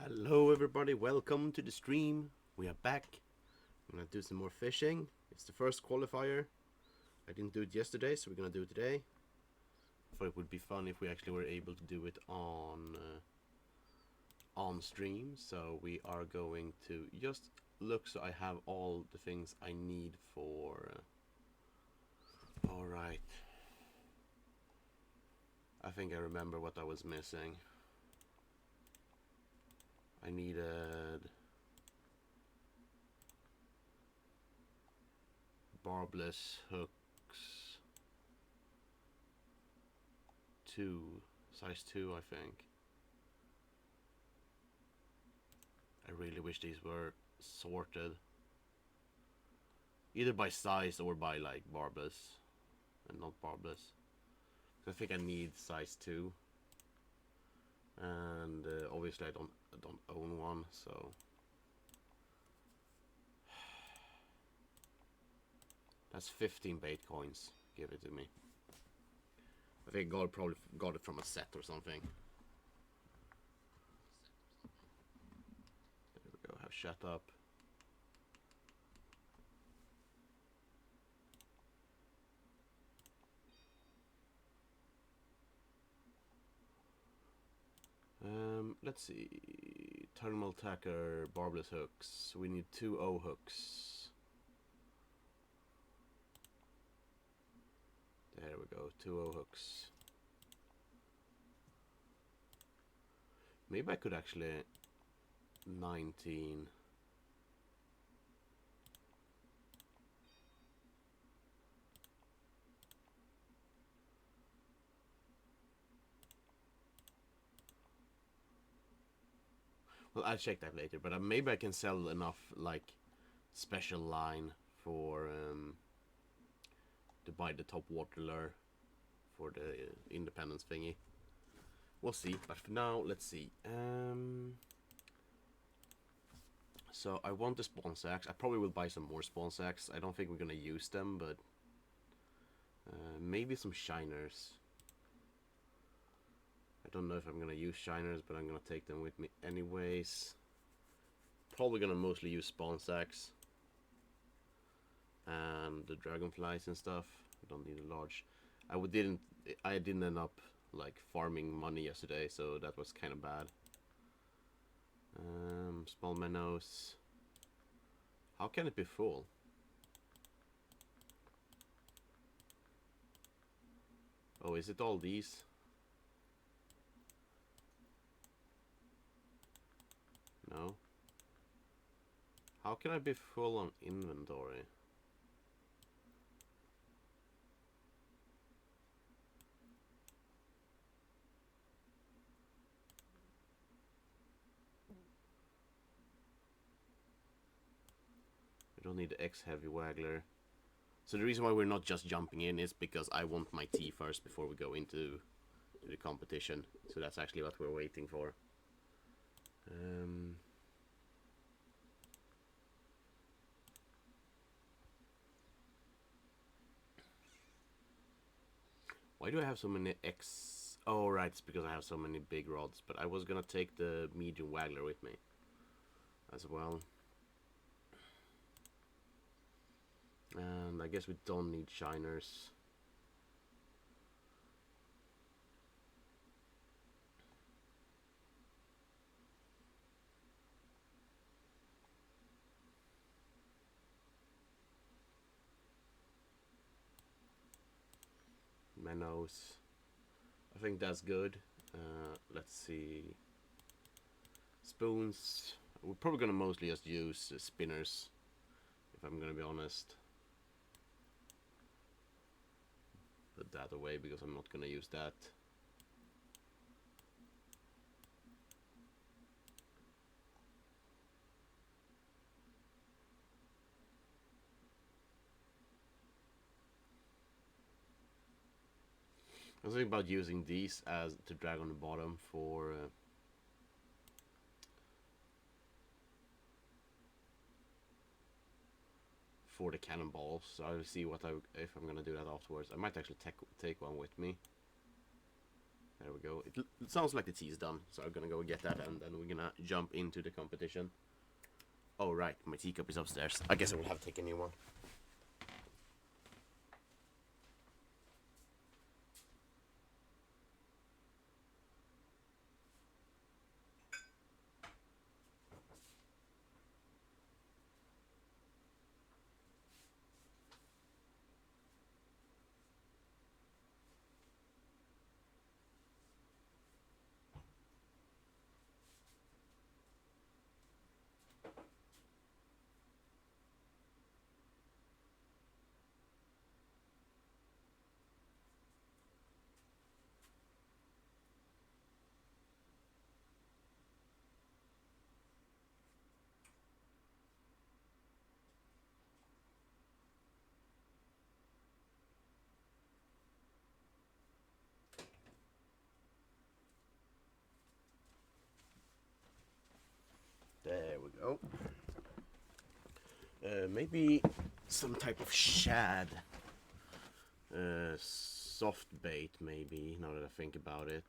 Hello everybody, welcome to the stream. We are back. I'm gonna do some more fishing. It's the first qualifier. I didn't do it yesterday, so we're gonna do it today. I thought it would be fun if we actually were able to do it on stream. So we are going to just look so I have all the things I need for... Alright. I think I remember what I was missing. I needed barbless hooks, size 2 I think. I really wish these were sorted either by size or by like barbless and not barbless. I think I need size 2, and obviously I don't own one, so that's 15 bait coins. Give it to me. I think God probably got it from a set or something. There we go. Have shut up. Let's see. Terminal tacker, barbless hooks. We need 2 O hooks. There we go, 2 O hooks. Maybe I could actually 19. Well, I'll check that later, but maybe I can sell enough like special line for to buy the top water lure for the independence thingy. We'll see, but for now, let's see. So I want the spawn sacks. I probably will buy some more spawn sacks. I don't think we're gonna use them, but maybe some shiners. I don't know if I'm gonna use shiners, but I'm gonna take them with me anyways. Probably gonna mostly use spawn sacks and the dragonflies and stuff. I don't need a large. I didn't end up like farming money yesterday, so that was kind of bad. Small minnows. How can it be full? Oh, is it all these? No. How can I be full on inventory? I don't need the X heavy waggler. So the reason why we're not just jumping in is because I want my tea first before we go into the competition. So that's actually what we're waiting for. Why do I have so many X? Oh, right, it's because I have so many big rods. But I was gonna take the medium waggler with me as well. And I guess we don't need shiners. Minnows. I think that's good. Let's see. Spoons. We're probably gonna mostly just use spinners, if I'm gonna be honest. Put that away because I'm not gonna use that. I was thinking about using these as to drag on the bottom for the cannonballs. So I'll see if I'm gonna do that afterwards. I might actually take one with me. There we go. It sounds like the tea is done, so I'm gonna go get that, and then we're gonna jump into the competition. Oh right, my teacup is upstairs. I guess I will have to take a new one. There we go. Maybe some type of shad. Soft bait, maybe, now that I think about it.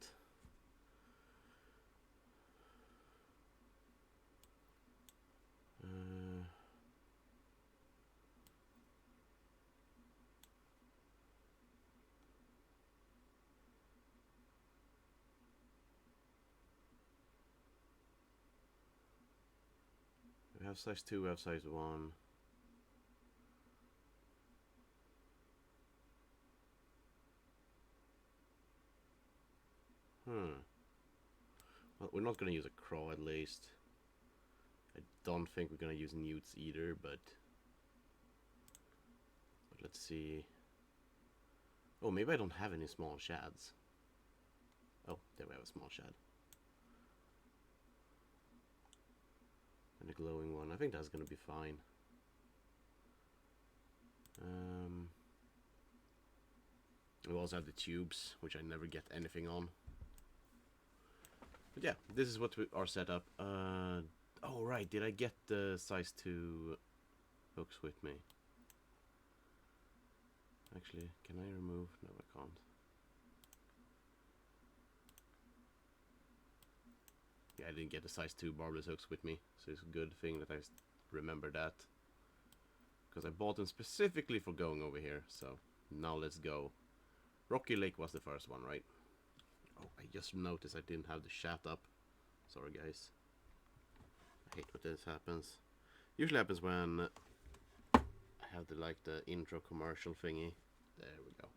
We have size 2, we have size 1. Well, we're not going to use a craw at least. I don't think we're going to use newts either, but let's see. Oh, maybe I don't have any small shads. Oh, there we have a small shad. And a glowing one. I think that's going to be fine. We also have the tubes, which I never get anything on. But yeah, this is what our setup. Oh right, did I get the size 2 hooks with me? Actually, can I remove? No, I can't. Yeah, I didn't get the size 2 barbless hooks with me, so it's a good thing that I remember that. Because I bought them specifically for going over here, so now let's go. Rocky Lake was the first one, right? Oh, I just noticed I didn't have the chat up. Sorry, guys. I hate when this happens. Usually happens when I have the intro commercial thingy. There we go.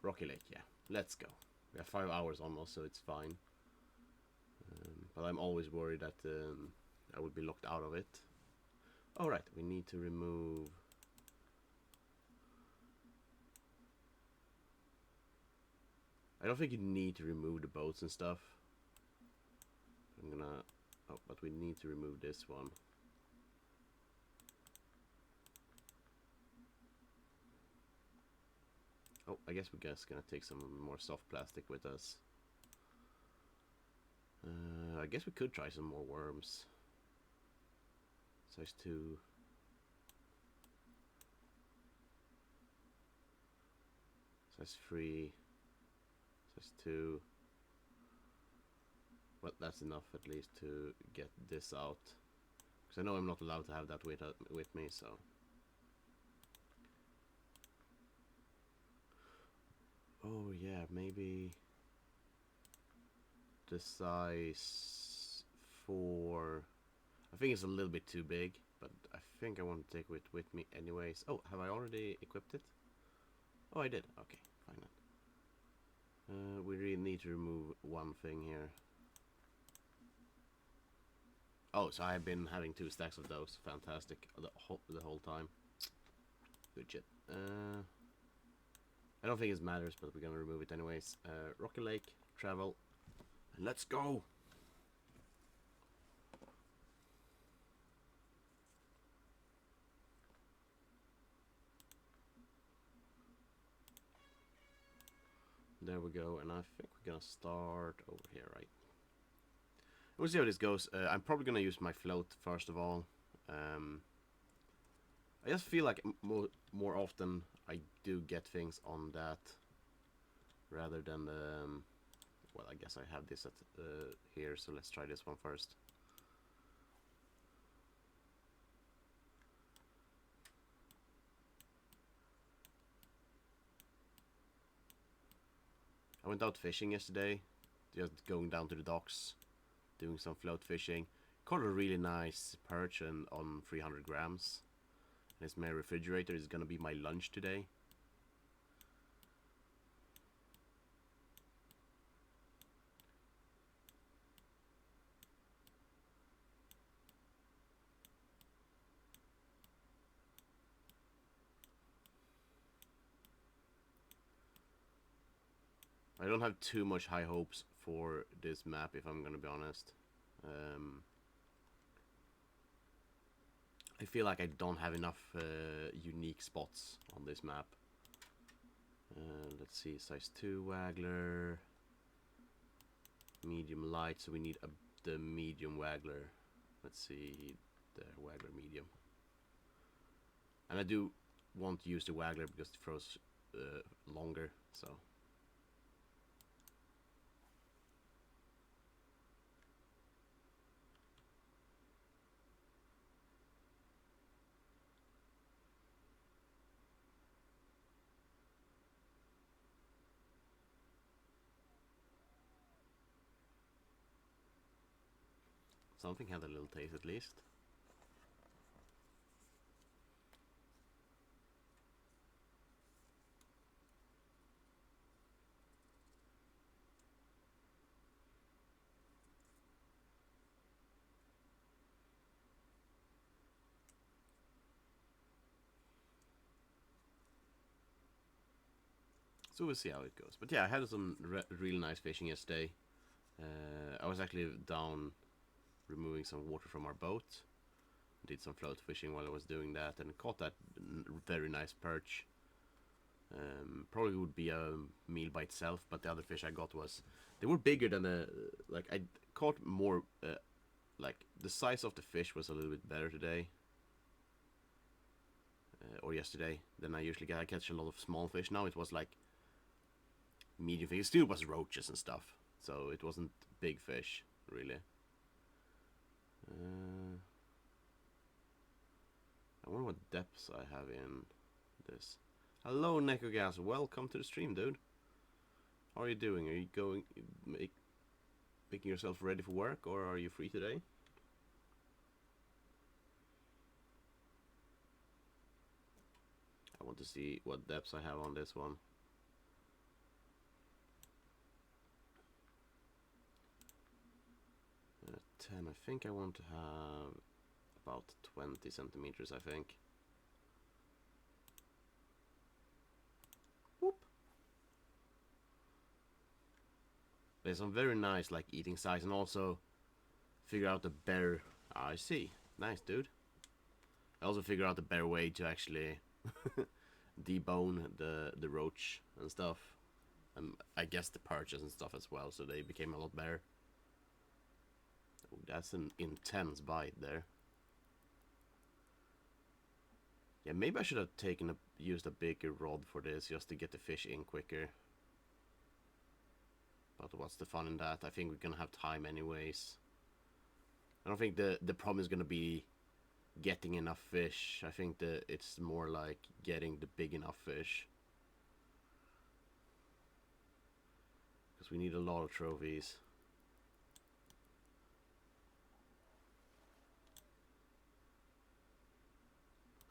Rocky Lake, yeah. Let's go. We have 5 hours almost, so it's fine. But I'm always worried that I will be locked out of it. Alright, we need to remove... I don't think you need to remove the boats and stuff. I'm gonna... Oh, but we need to remove this one. Oh, I guess we're just gonna take some more soft plastic with us. I guess we could try some more worms. Size 2. Size 3. Size 2. Well, that's enough at least to get this out. Because I know I'm not allowed to have that with me, so... Oh yeah, maybe... the size 4... I think it's a little bit too big, but I think I want to take it with me anyways. Oh, have I already equipped it? Oh, I did. Okay, fine then. We really need to remove one thing here. Oh, so I've been having 2 stacks of those. Fantastic. The whole time. Good shit. I don't think it matters, but we're gonna remove it anyways. Rocky Lake, travel, and let's go! There we go, and I think we're gonna start over here, right? We'll see how this goes. I'm probably gonna use my float first of all. I just feel like more often I do get things on that rather than the... well, I guess I have this at here, so let's try this one first. I went out fishing yesterday, just going down to the docks, doing some float fishing. Caught a really nice perch on 300 grams. And it's my refrigerator. Is gonna be my lunch today. I don't have too much high hopes for this map, if I'm gonna be honest. I feel like I don't have enough unique spots on this map. Let's see, size 2 waggler, medium light, so we need the medium waggler. Let's see, the waggler medium. And I do want to use the waggler because it throws longer, so... something had a little taste at least. So we'll see how it goes. But yeah, I had some really nice fishing yesterday. I was actually down removing some water from our boat. Did some float fishing while I was doing that and caught that very nice perch. Probably would be a meal by itself, but the other fish I got was... they were bigger than a... like, I caught more... like, the size of the fish was a little bit better today. Or yesterday than I usually get. I catch a lot of small fish now. It was like medium fish. It still was roaches and stuff, so it wasn't big fish really. I wonder what depths I have in this. Hello Nekogas, welcome to the stream, dude. How are you doing? Are you going making yourself ready for work, or are you free today? I want to see what depths I have on this one. 10. I think I want to have about 20 centimeters, I think. Whoop. There's some very nice like eating size, and also figure out the better... I see. Nice, dude. I also figure out the better way to actually debone the roach and stuff. I guess the perches and stuff as well, so they became a lot better. Oh, that's an intense bite there. Yeah, maybe I should have used a bigger rod for this just to get the fish in quicker. But what's the fun in that? I think we're gonna have time anyways. I don't think the problem is gonna be getting enough fish. I think it's more like getting the big enough fish. Because we need a lot of trophies.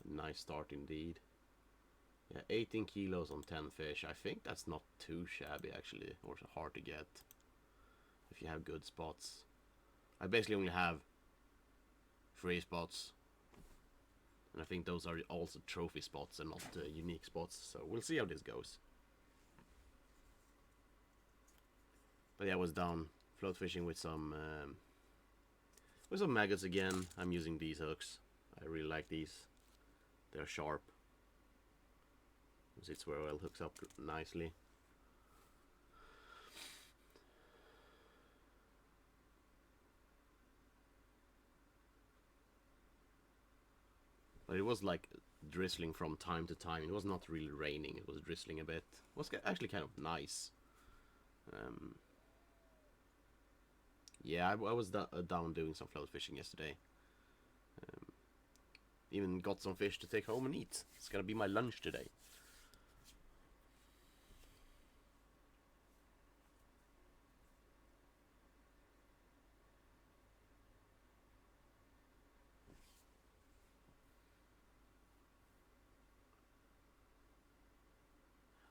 Nice start indeed. Yeah, 18 kilos on 10 fish. I think that's not too shabby actually, or hard to get if you have good spots. I basically only have 3 spots, and I think those are also trophy spots and not unique spots, so we'll see how this goes. But yeah, I was down float fishing with some maggots again. I'm using these hooks. I really like these. They're sharp. It's where well hooks up nicely. But it was like drizzling from time to time. It was not really raining. It was drizzling a bit. It was actually kind of nice. Um, yeah, I was down doing some float fishing yesterday. Um, Even got some fish to take home and eat. It's gonna be my lunch today.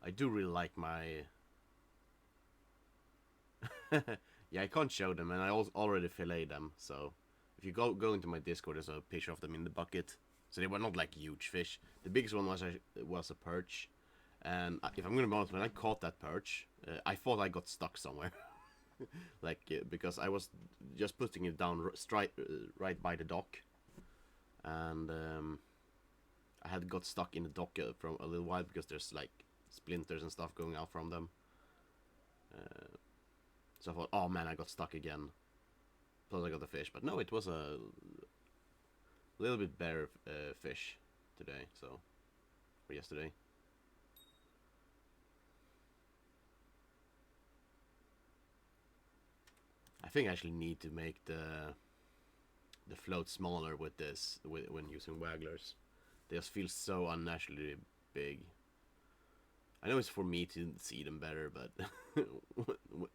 I do really like my. Yeah, I can't show them, and I already filleted them. So if you go into my Discord, there's a picture of them in the bucket. So they were not like huge fish. The biggest one was a perch, and if I'm gonna be honest, when I caught that perch, I thought I got stuck somewhere. Like because I was just putting it down right by the dock, and I had got stuck in the dock from a little while because there's like splinters and stuff going out from them. Uh, so I thought, oh man, I got stuck again. Plus I got the fish, but no, it was a little bit better fish today. So or yesterday. I think I actually need to make the float smaller with this when using wagglers. They just feel so unnaturally big. I know it's for me to see them better, but when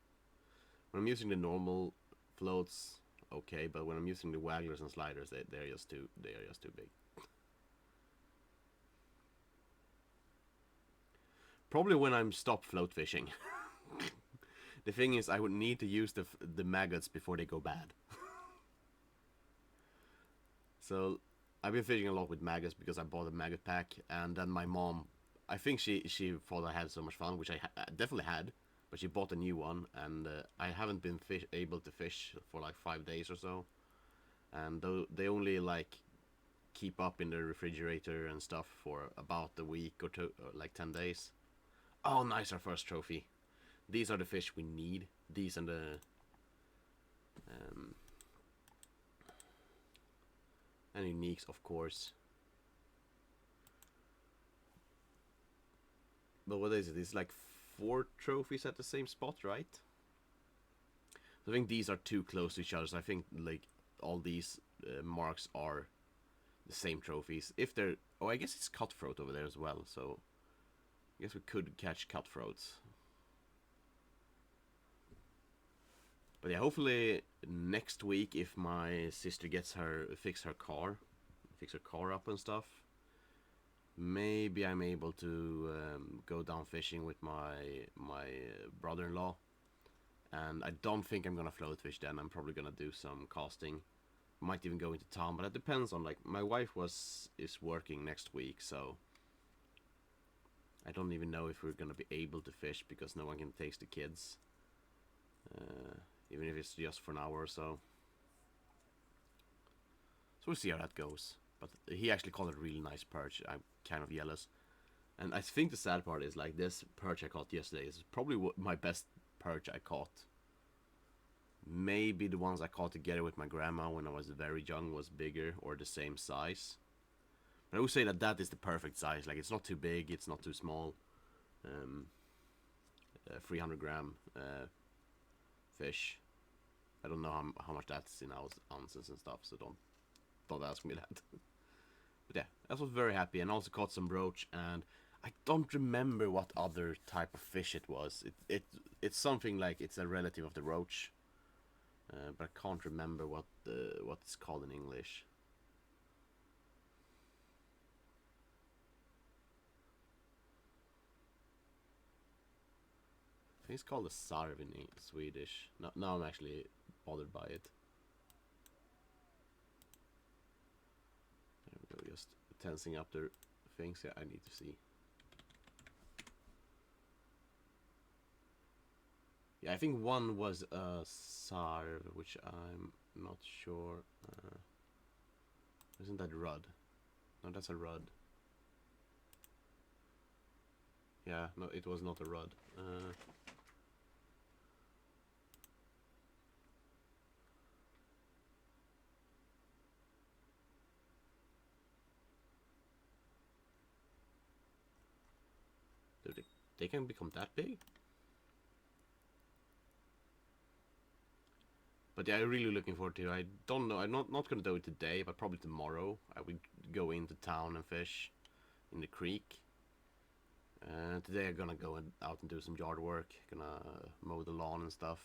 I'm using the normal floats, okay. But when I'm using the wagglers and sliders, they are just too big. Probably when I'm stop float fishing. The thing is, I would need to use the maggots before they go bad. So I've been fishing a lot with maggots because I bought a maggot pack, and then my mom, I think she thought I had so much fun, which I definitely had, but she bought a new one, and I haven't been able to fish for like 5 days or so, and they only like keep up in the refrigerator and stuff for about a week or two, or like 10 days. Oh, nice, our first trophy. These are the fish we need. These and the um, and uniques, of course. But what is it? It's like 4 trophies at the same spot, right? So I think these are too close to each other. So I think like all these marks are the same trophies. If they're, oh, I guess it's cutthroat over there as well. So I guess we could catch cutthroats. But yeah, hopefully next week, if my sister gets fix her car up and stuff, maybe I'm able to go down fishing with my brother-in-law. And I don't think I'm gonna float fish then. I'm probably gonna do some casting. Might even go into town, but it depends on like my wife is working next week, so I don't even know if we're gonna be able to fish because no one can take the kids, even if it's just for an hour or so. So we'll see how that goes. But he actually caught a really nice perch. I'm kind of jealous. And I think the sad part is like this perch I caught yesterday is probably my best perch I caught. Maybe the ones I caught together with my grandma when I was very young was bigger or the same size. But I would say that is the perfect size. Like it's not too big, it's not too small. 300 gram fish. I don't know how much that's in ounces and stuff, so don't ask me that. But yeah, I was very happy, and also caught some roach, and I don't remember what other type of fish it was. It's something like it's a relative of the roach, but I can't remember what it's called in English. I think it's called a sarv in Swedish. Now I'm actually bothered by it. There we go, just tensing up the things. Yeah, I need to see. Yeah, I think one was a sarv, which I'm not sure. Isn't that rudd? No, that's a rudd. Yeah, no, it was not a rudd. They can become that big? But yeah, I'm really looking forward to it. I don't know. I'm not gonna do it today, but probably tomorrow. I will go into town and fish in the creek. Today I'm gonna go out and do some yard work. Gonna mow the lawn and stuff.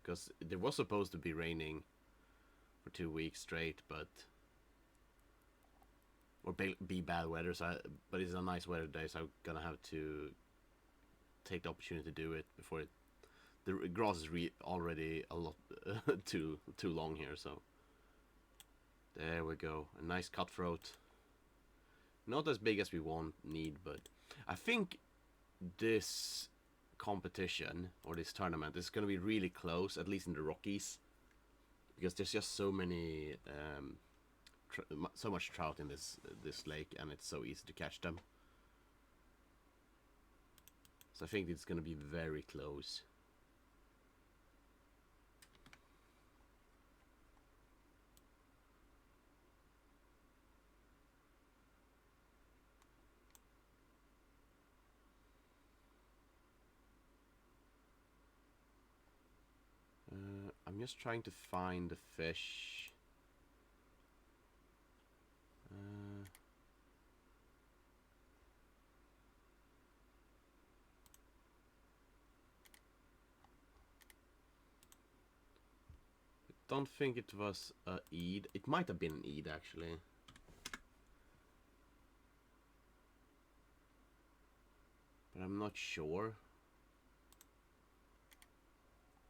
Because there was supposed to be raining for 2 weeks straight, but or be bad weather. But it's a nice weather day, so I'm gonna have to take the opportunity to do it before it. The grass is already a lot too long here. So there we go. A nice cutthroat. Not as big as we need, but I think this competition or this tournament is going to be really close, at least in the Rockies, because there's just so many, so much trout in this lake, and it's so easy to catch them. So I think it's going to be very close. I'm just trying to find the fish. Don't think it was a eid. It might have been an eid actually. But I'm not sure.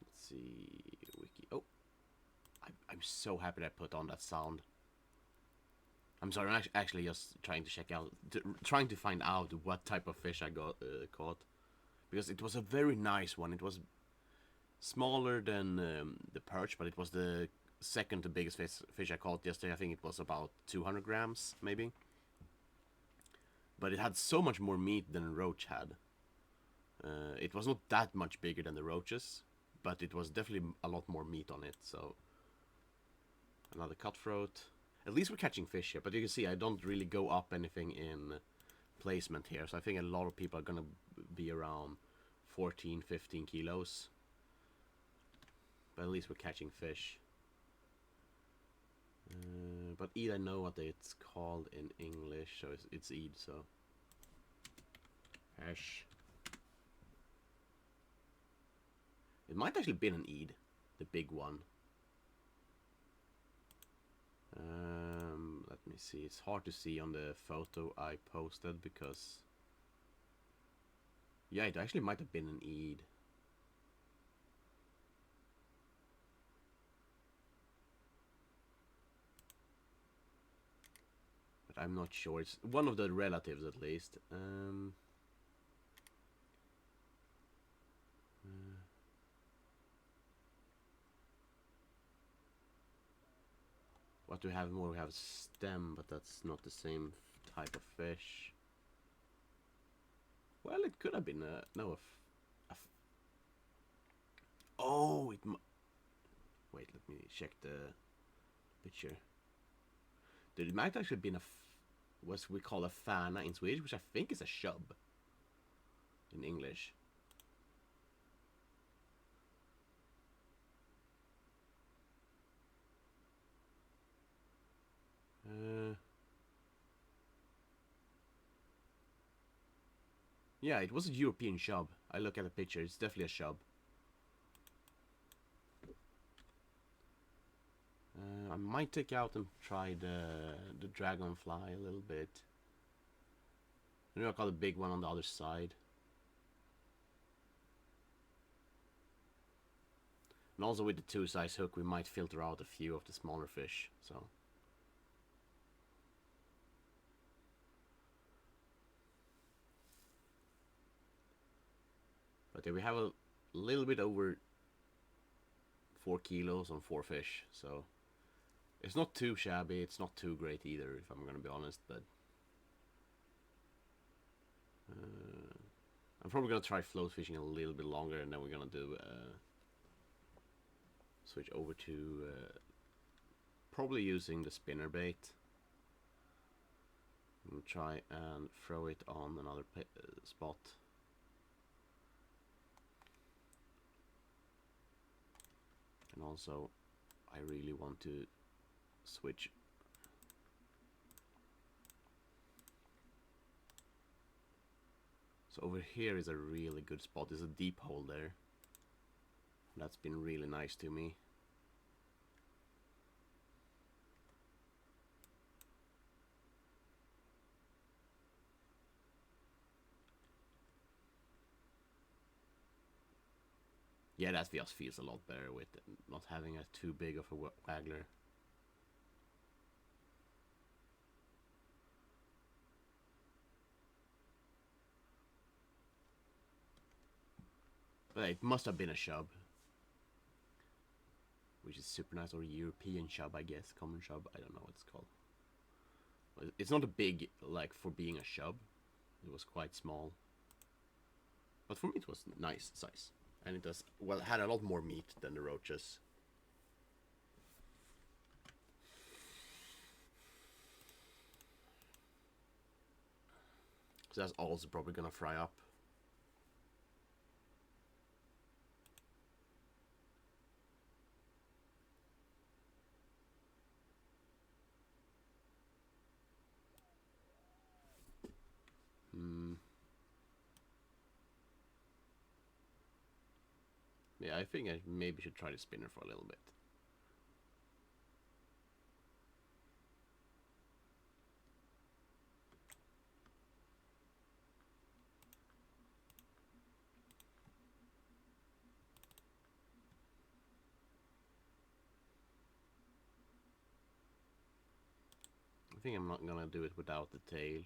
Let's see. Wiki. Oh, I'm so happy that I put on that sound. I'm sorry. I'm actually just trying to check out, trying to find out what type of fish I got caught, because it was a very nice one. It was smaller than the perch, but it was the second to biggest fish I caught yesterday. I think it was about 200 grams, maybe. But it had so much more meat than a roach had. It was not that much bigger than the roaches, but it was definitely a lot more meat on it. So another cutthroat. At least we're catching fish here, but you can see I don't really go up anything in placement here. So I think a lot of people are gonna be around 14, 15 kilos. But at least we're catching fish. But eid, I know what it's called in English, so it's eid, so. Fish. It might actually been an eid, the big one. Let me see. It's hard to see on the photo I posted because, yeah, it actually might have been an eid. But I'm not sure. It's one of the relatives at least. What do we have more? We have stem, but that's not the same type of fish. Well, it could have been oh, wait, let me check the picture. Dude, it might actually have been what we call a fana in Swedish, which I think is a shub in English. Yeah, it was a European shub. I look at the picture, it's definitely a shub. I might take out and try the dragonfly a little bit. Maybe I'll call the big one on the other side. And also with the 2-size hook, we might filter out a few of the smaller fish. So. But yeah, we have a little bit over 4 kilos on 4 fish, so it's not too shabby, it's not too great either, if I'm gonna be honest, but I'm probably gonna try float fishing a little bit longer, and then we're gonna do switch over to probably using the spinner bait. I'm gonna try and throw it on another spot. And also I really want to switch. So over here is a really good spot. There's a deep hole there. That's been really nice to me. Yeah, that just feels a lot better with not having a too big of a waggler. But it must have been a shub. Which is super nice, or European shub, I guess. Common shub, I don't know what it's called. It's not a big, like, for being a shub. It was quite small. But for me it was nice size. And it does, well, had a lot more meat than the roaches. So that's also probably gonna fry up. Yeah, I think I maybe should try the spinner for a little bit. I think I'm not gonna do it without the tail.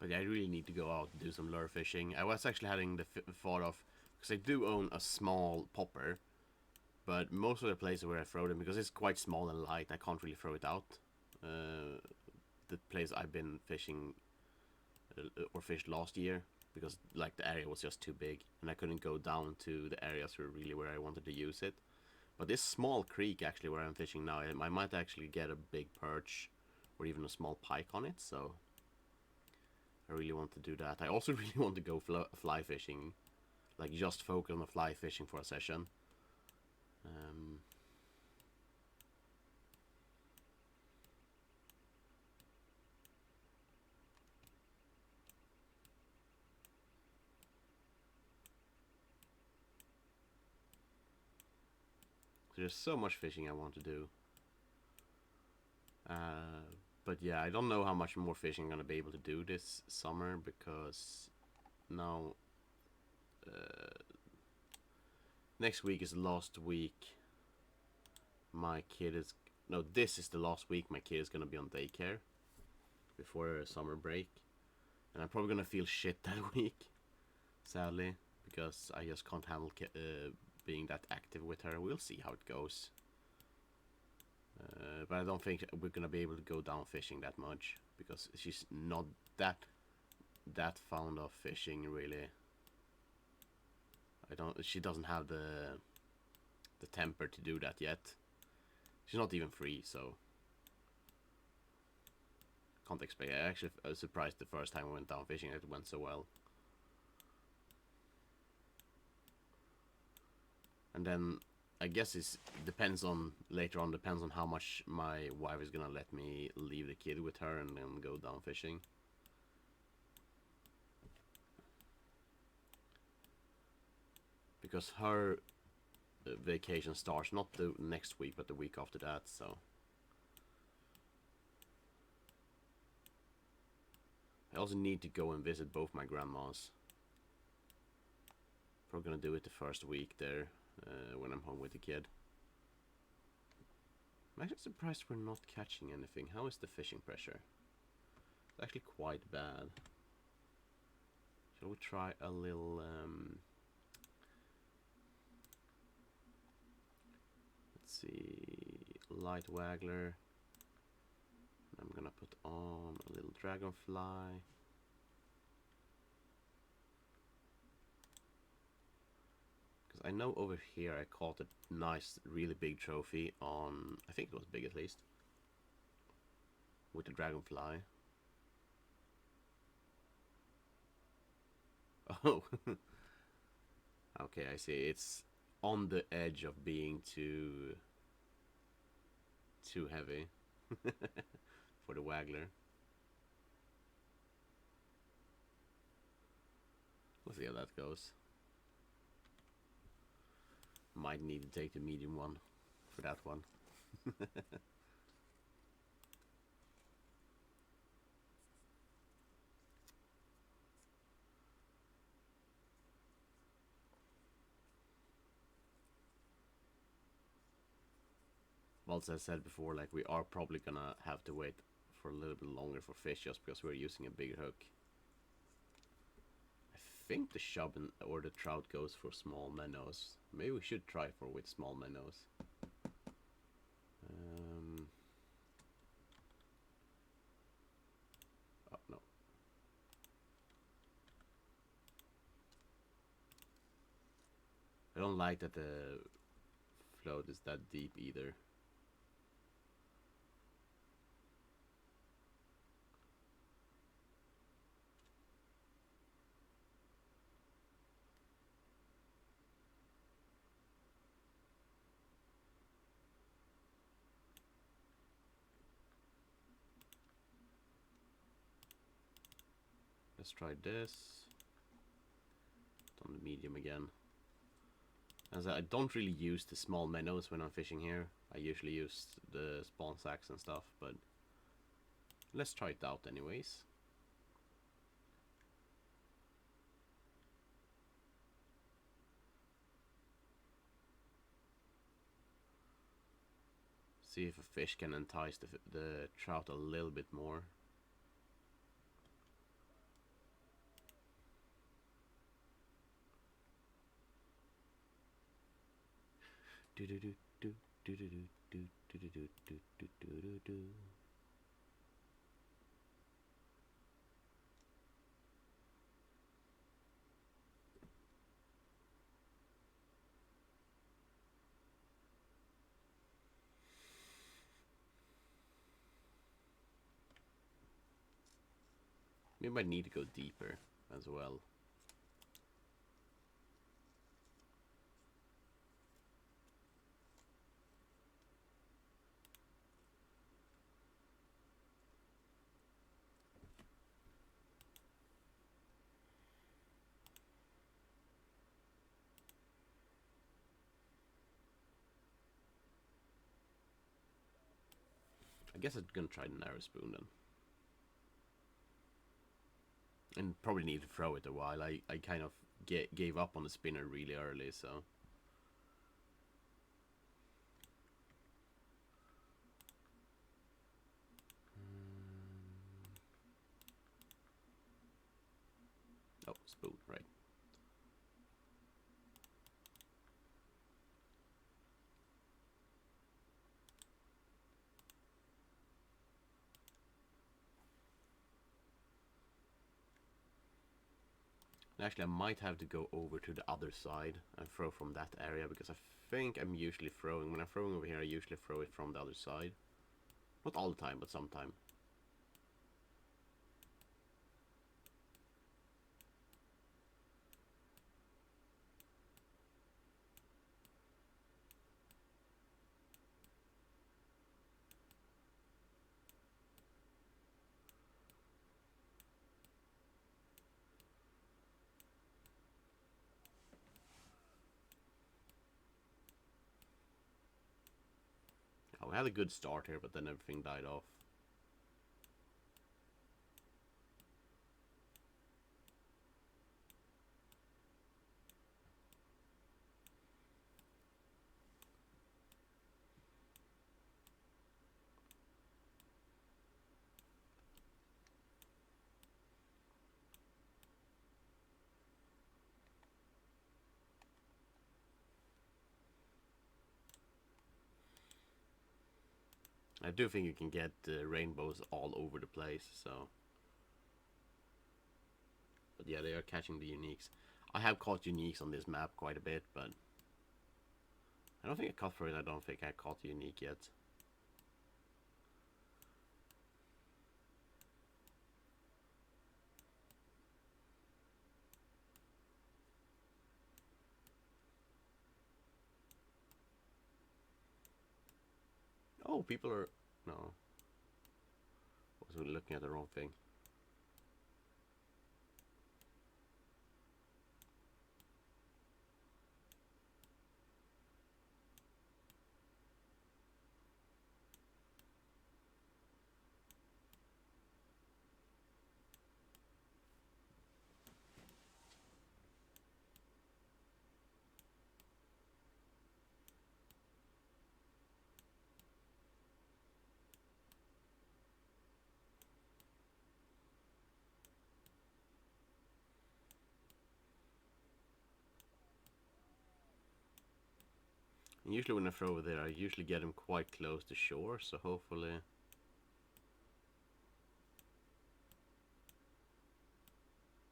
But yeah, I really need to go out and do some lure fishing. I was actually having the thought of, because I do own a small popper, but most of the places where I throw them, because it's quite small and light, I can't really throw it out. The place I've been fishing or fished last year, because like the area was just too big and I couldn't go down to the areas where I wanted to use it. But this small creek actually where I'm fishing now, I might actually get a big perch or even a small pike on it, so I really want to do that. I also really want to go fly fishing, like just focus on the fly fishing for a session. There's so much fishing I want to do. But yeah, I don't know how much more fishing I'm gonna be able to do this summer, because now next week is the last week my kid is, no, this is the last week my kid is gonna be on daycare before a summer break, and I'm probably gonna feel shit that week, sadly, because I just can't handle being that active with her. We'll see how it goes. But I don't think we're gonna be able to go down fishing that much, because she's not that fond of fishing, really. She doesn't have the temper to do that yet. She's not even 3, so can't expect. I actually was surprised the first time I went down fishing it went so well. And then I guess it depends on later on. Depends on how much my wife is gonna let me leave the kid with her and then go down fishing. Because her vacation starts not the next week but the week after that, so I also need to go and visit both my grandmas. Probably gonna do it the first week there when I'm home with the kid. I'm actually surprised we're not catching anything. How is the fishing pressure? It's actually quite bad. Shall we try a little let's see, light waggler. I'm gonna put on a little dragonfly. Because I know over here I caught a nice, really big trophy on, I think it was big at least, with the dragonfly. Oh, okay, I see. It's on the edge of being too heavy for the waggler. We'll see how that goes. Might need to take the medium one for that one. Well, as I said before, like we are probably gonna have to wait for a little bit longer for fish just because we're using a bigger hook. I think the shub or the trout goes for small minnows. Maybe we should try for with small minnows. Oh no. I don't like that the float is that deep either. Let's try this. On the medium again. As I don't really use the small minnows when I'm fishing here. I usually use the spawn sacks and stuff, but let's try it out anyways. See if a fish can entice the trout a little bit more. Do do do do do do do do do do do do do do do. We might need to go deeper as well. I guess I'm gonna try the narrow spoon then. And probably need to throw it a while. I kind of gave up on the spinner really early, so. Oh, spoon, right. Actually, I might have to go over to the other side and throw from that area, because I think I'm usually throwing, when I'm throwing over here, I usually throw it from the other side. Not all the time, but sometime. Oh, we had a good start here, but then everything died off. I do think you can get rainbows all over the place. So, but yeah, they are catching the uniques. I have caught uniques on this map quite a bit, but I don't think I caught for it. I don't think I caught the unique yet. Oh, people are no. I was looking at the wrong thing. And usually when I throw over there, I usually get them quite close to shore. So hopefully.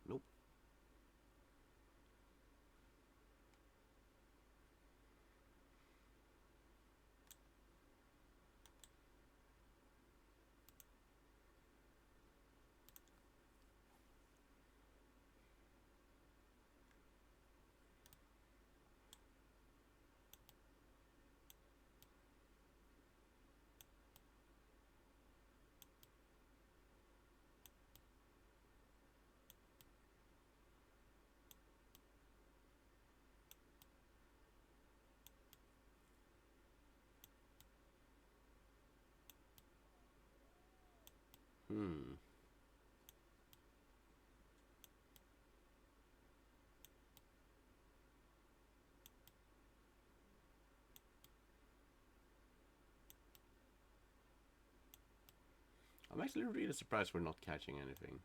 Nope. Hmm. I'm actually really surprised we're not catching anything.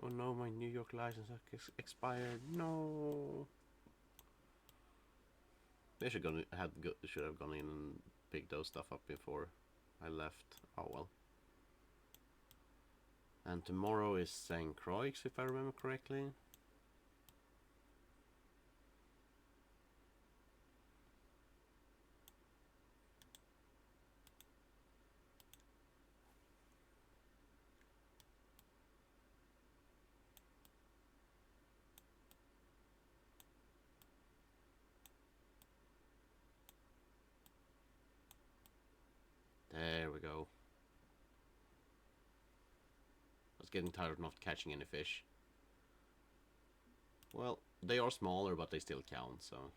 Oh no, my New York license expired. No. They should have gone in and picked those stuff up before I left. Oh well. And tomorrow is St. Croix, if I remember correctly. There we go. I was getting tired of not catching any fish. Well, they are smaller, but they still count, so.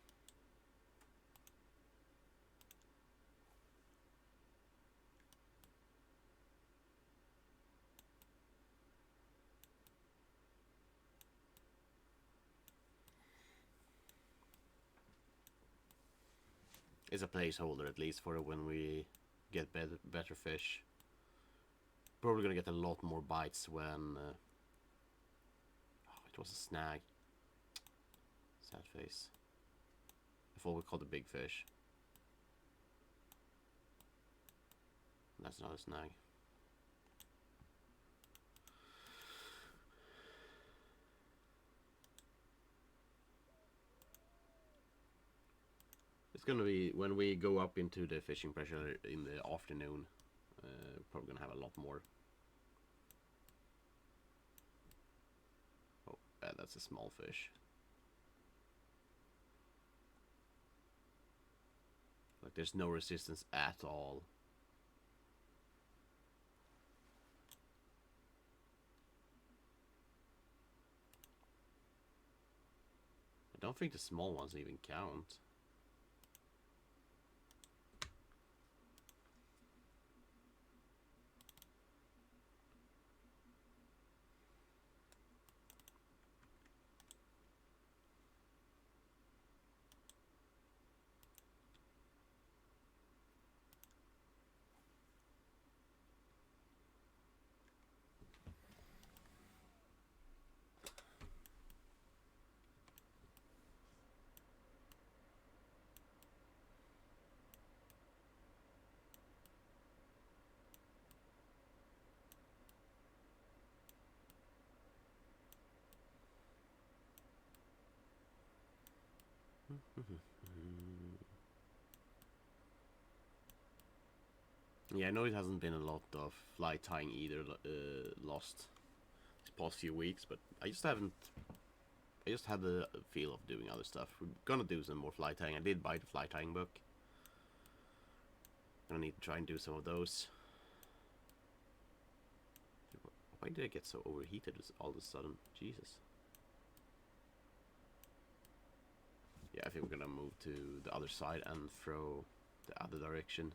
It's a placeholder, at least, for when we get better fish. Probably gonna get a lot more bites when. Oh, it was a snag. Sad face. I thought we caught a big fish. That's not a snag. It's gonna be when we go up into the fishing pressure in the afternoon. Probably gonna have a lot more. Oh, that's a small fish. Like there's no resistance at all. I don't think the small ones even count. Yeah, I know it hasn't been a lot of fly tying either lost these past few weeks, but I just haven't. I just had the feel of doing other stuff. We're gonna do some more fly tying. I did buy the fly tying book. Gonna need to try and do some of those. Why did I get so overheated all of a sudden? Jesus. Yeah, I think we're gonna move to the other side and throw the other direction.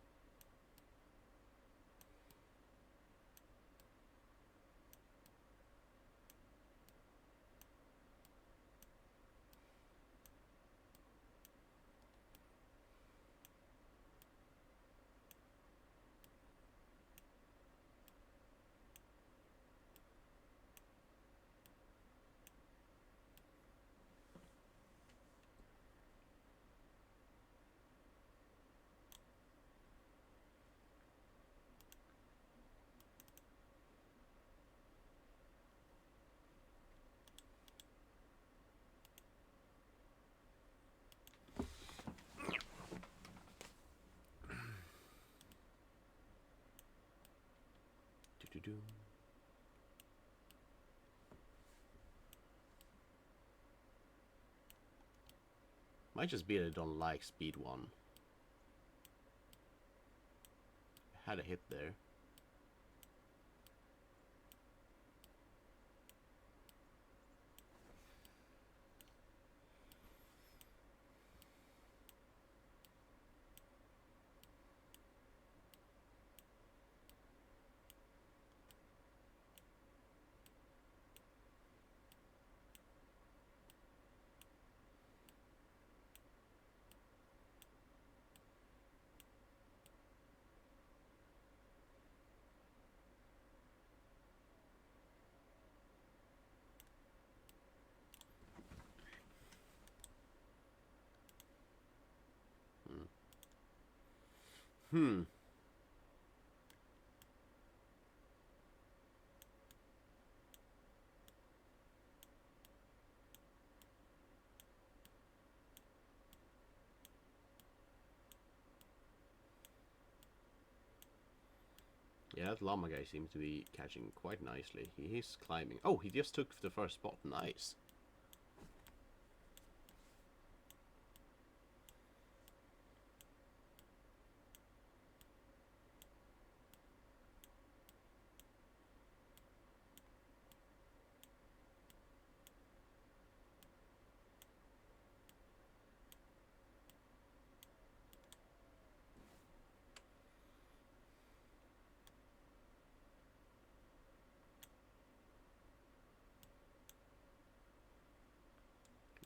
Do-do-do. Might just be that I don't like speed 1. Had a hit there. Hmm. Yeah, that llama guy seems to be catching quite nicely. He's climbing. Oh, he just took the first spot. Nice.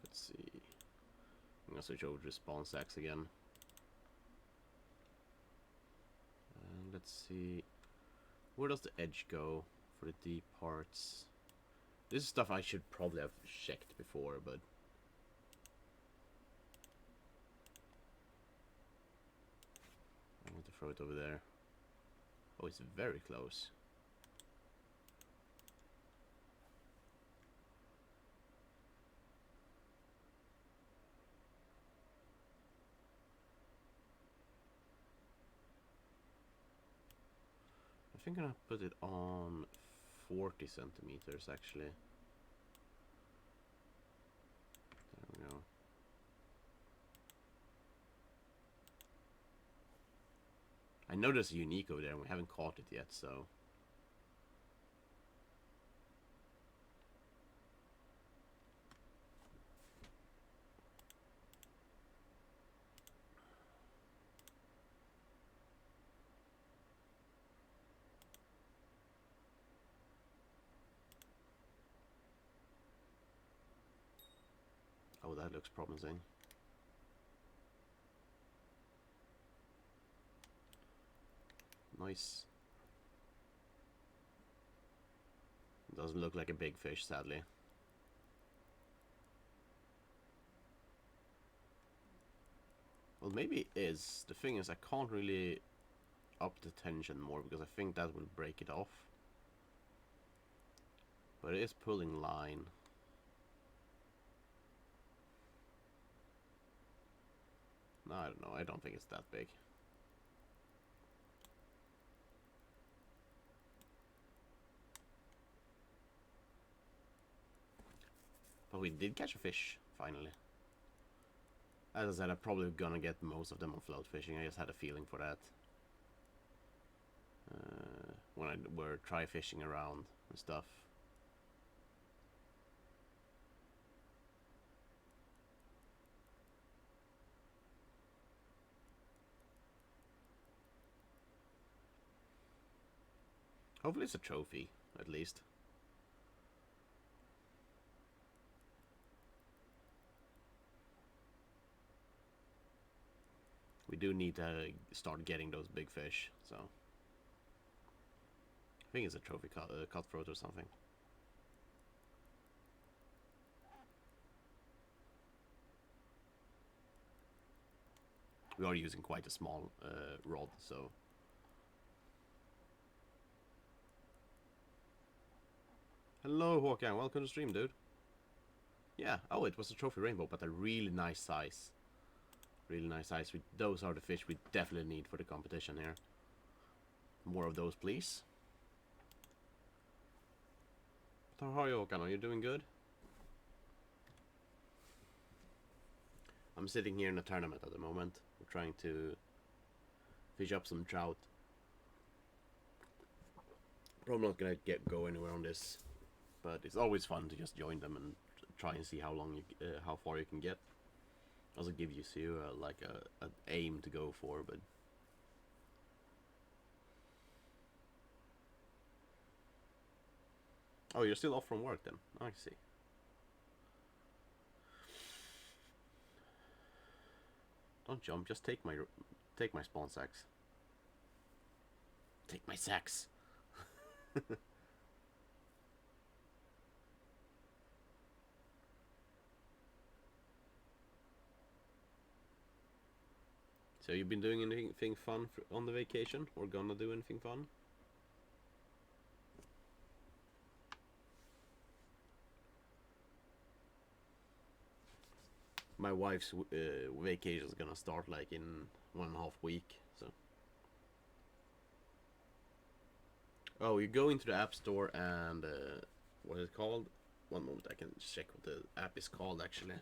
Let's see. I'm gonna switch over to spawn sacks again. And let's see. Where does the edge go for the deep parts? This is stuff I should probably have checked before, but I want to throw it over there. Oh, it's very close. I think I'm gonna put it on 40 centimeters actually. There we go. I know there's a unique over there and we haven't caught it yet, so. Oh, that looks promising. Nice. Doesn't look like a big fish, sadly. Well, maybe it is. The thing is, I can't really up the tension more because I think that will break it off. But it is pulling line. No, I don't know. I don't think it's that big. But we did catch a fish, finally. As I said, I'm probably gonna get most of them on float fishing. I just had a feeling for that. When I were try fishing around and stuff. Hopefully it's a trophy, at least. We do need to start getting those big fish, so... I think it's a trophy cutthroat or something. We are using quite a small rod, so... Hello, Hawkeye. Welcome to the stream, dude. Yeah. Oh, it was a trophy rainbow, but a really nice size. Really nice size. Those are the fish we definitely need for the competition here. More of those, please. How are you, Hawkeye? Are you doing good? I'm sitting here in a tournament at the moment. We're trying to fish up some trout. Probably not gonna go anywhere on this, but it's always fun to just join them and try and see how far you can get. Also gives you like an aim to go for, but oh, you're still off from work then? I see. Don't jump. Just take my spawn sacks. Take my sacks. So you've been doing anything fun on the vacation, or gonna do anything fun? My wife's vacation is gonna start like in 1.5 weeks. So. Oh, you go into the app store and what is it called? One moment, I can check what the app is called actually.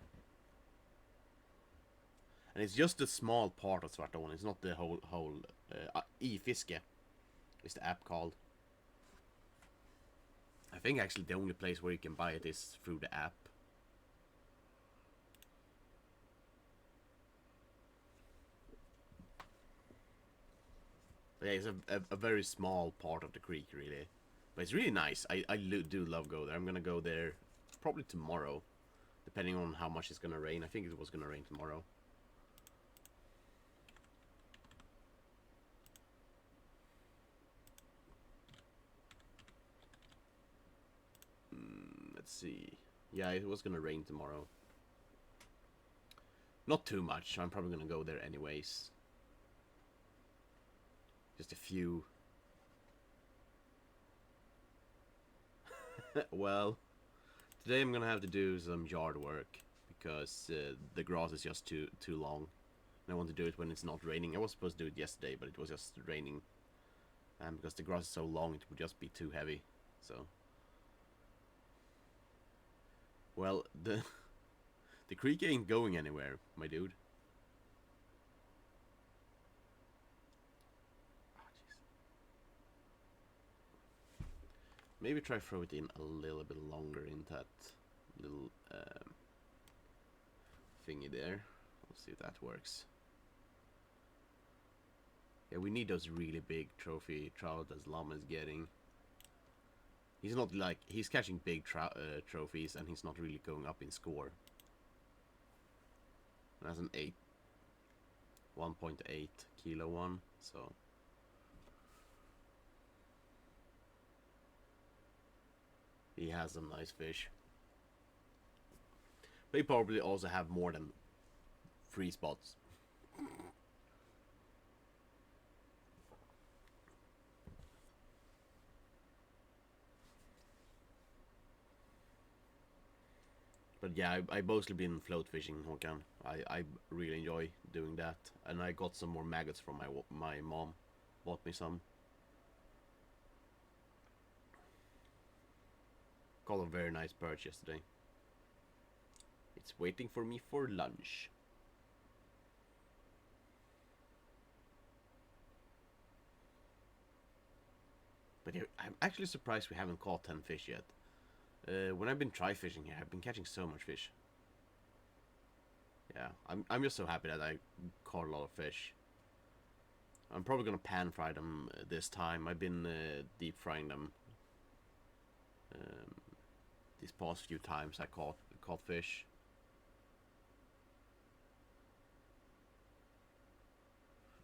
And it's just a small part of Svartån. It's not the whole iFiske is the app called. I think actually the only place where you can buy it is through the app. But yeah, it's a very small part of the creek, really. But it's really nice. I do love go there. I'm gonna go there probably tomorrow, depending on how much it's gonna rain. I think it was gonna rain tomorrow. Let's see. Yeah, it was gonna rain tomorrow. Not too much. I'm probably gonna go there anyways. Just a few. Well, today I'm gonna have to do some yard work because the grass is just too long. And I want to do it when it's not raining. I was supposed to do it yesterday, but it was just raining. And because the grass is so long, it would just be too heavy. So, well, the creek ain't going anywhere, my dude. Maybe try throw it in a little bit longer in that little thingy there. Let's see if that works. Yeah, we need those really big trophy trout as Llama is getting. He's not like, he's catching big trophies and he's not really going up in score. And that's an 1.8 kilo one, so. He has some nice fish. They probably also have more than 3 spots. But yeah, I mostly been float fishing, Håkan. I really enjoy doing that, and I got some more maggots from my mom. Bought me some. Got a very nice perch yesterday. It's waiting for me for lunch. But yeah, I'm actually surprised we haven't caught 10 fish yet. When I've been try fishing here, I've been catching so much fish. Yeah, I'm just so happy that I caught a lot of fish. I'm probably gonna pan fry them this time. I've been deep frying them um, these past few times I caught fish.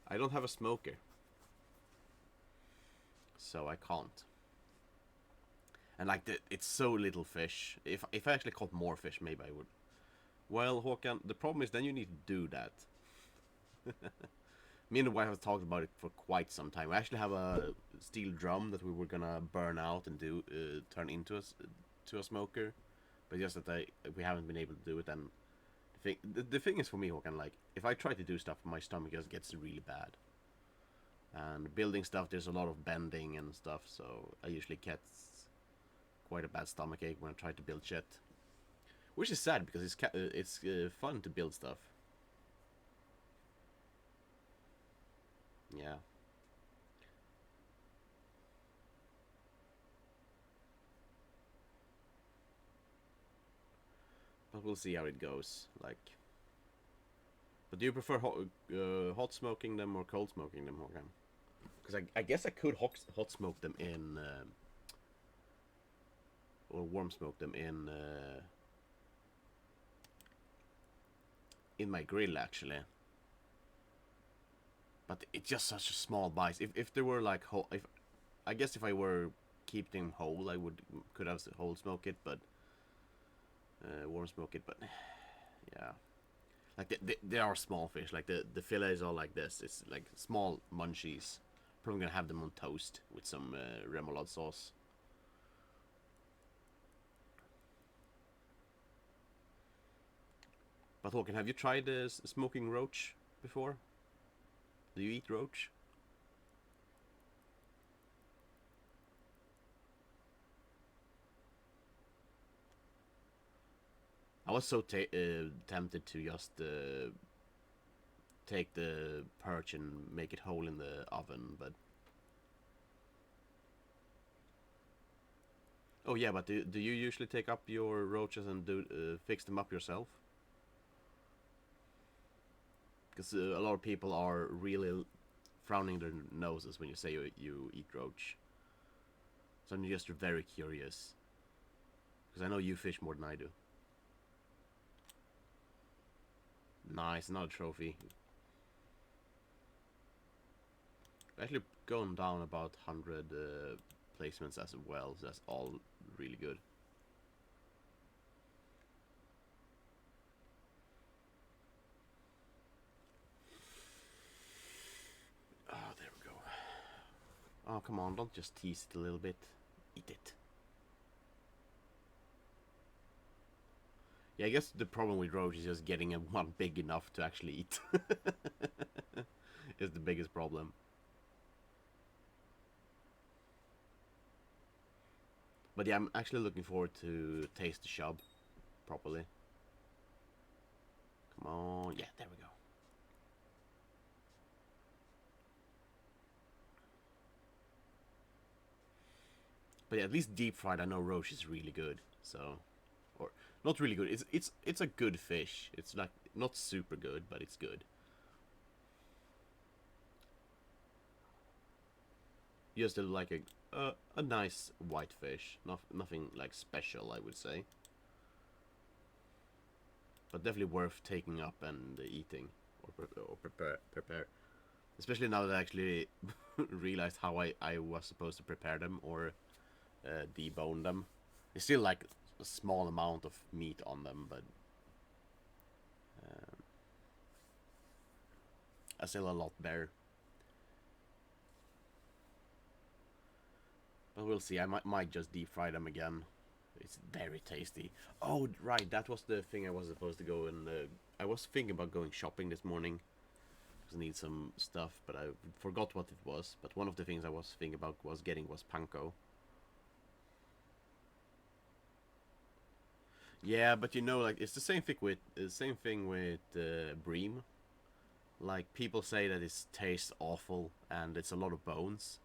I don't have a smoker, so I can't. And like it's so little fish. If I actually caught more fish, maybe I would. Well, Håkan, the problem is then you need to do that. Me and the wife have talked about it for quite some time. We actually have a steel drum that we were gonna burn out and do turn into to a smoker, but just that we haven't been able to do it. And the thing is for me, Håkan, like if I try to do stuff, my stomach just gets really bad. And building stuff, there's a lot of bending and stuff, so I usually get quite a bad stomach ache when I try to build shit. Which is sad because it's fun to build stuff. Yeah. But we'll see how it goes. Like, but do you prefer hot smoking them or cold smoking them, Morgan? Because I guess I could hot smoke them in or warm smoke them in my grill actually. But it's just such a small bite. If there were like if I guess if I were keeping them whole, I could have whole smoke it, but warm smoke it. But yeah, like they are small fish. Like the fillets are like this. It's like small munchies. Probably gonna have them on toast with some remoulade sauce. But Håkan, have you tried smoking roach before? Do you eat roach? I was so tempted to just take the perch and make it whole in the oven, but oh yeah, but do you usually take up your roaches and do fix them up yourself? Because a lot of people are really frowning their noses when you say you eat roach. So I'm just very curious because I know you fish more than I do. Nice, another trophy. Actually, going down about 100 placements as well. So that's all really good. Oh, there we go. Oh, come on, don't just tease it a little bit. Eat it. Yeah, I guess the problem with roach is just getting one big enough to actually eat. Is the biggest problem. But yeah, I'm actually looking forward to taste the shub properly. Come on, yeah, there we go. But yeah, at least deep fried, I know roach is really good. So, or not really good. It's a good fish. It's like not super good, but it's good. Just like a nice white fish. Nothing like special, I would say. But definitely worth taking up and eating or prepare. Especially now that I actually realized how I was supposed to prepare them or debone them. It's still like a small amount of meat on them, but um, still a lot better. But we'll see. I might just deep fry them again It's very tasty. Oh, right, that was the thing I was supposed to go and I was thinking about going shopping this morning. I need some stuff, but I forgot what it was. But one of the things I was thinking about was panko. Yeah, but you know, like it's the same thing with bream. Like people say that it tastes awful and it's a lot of bones.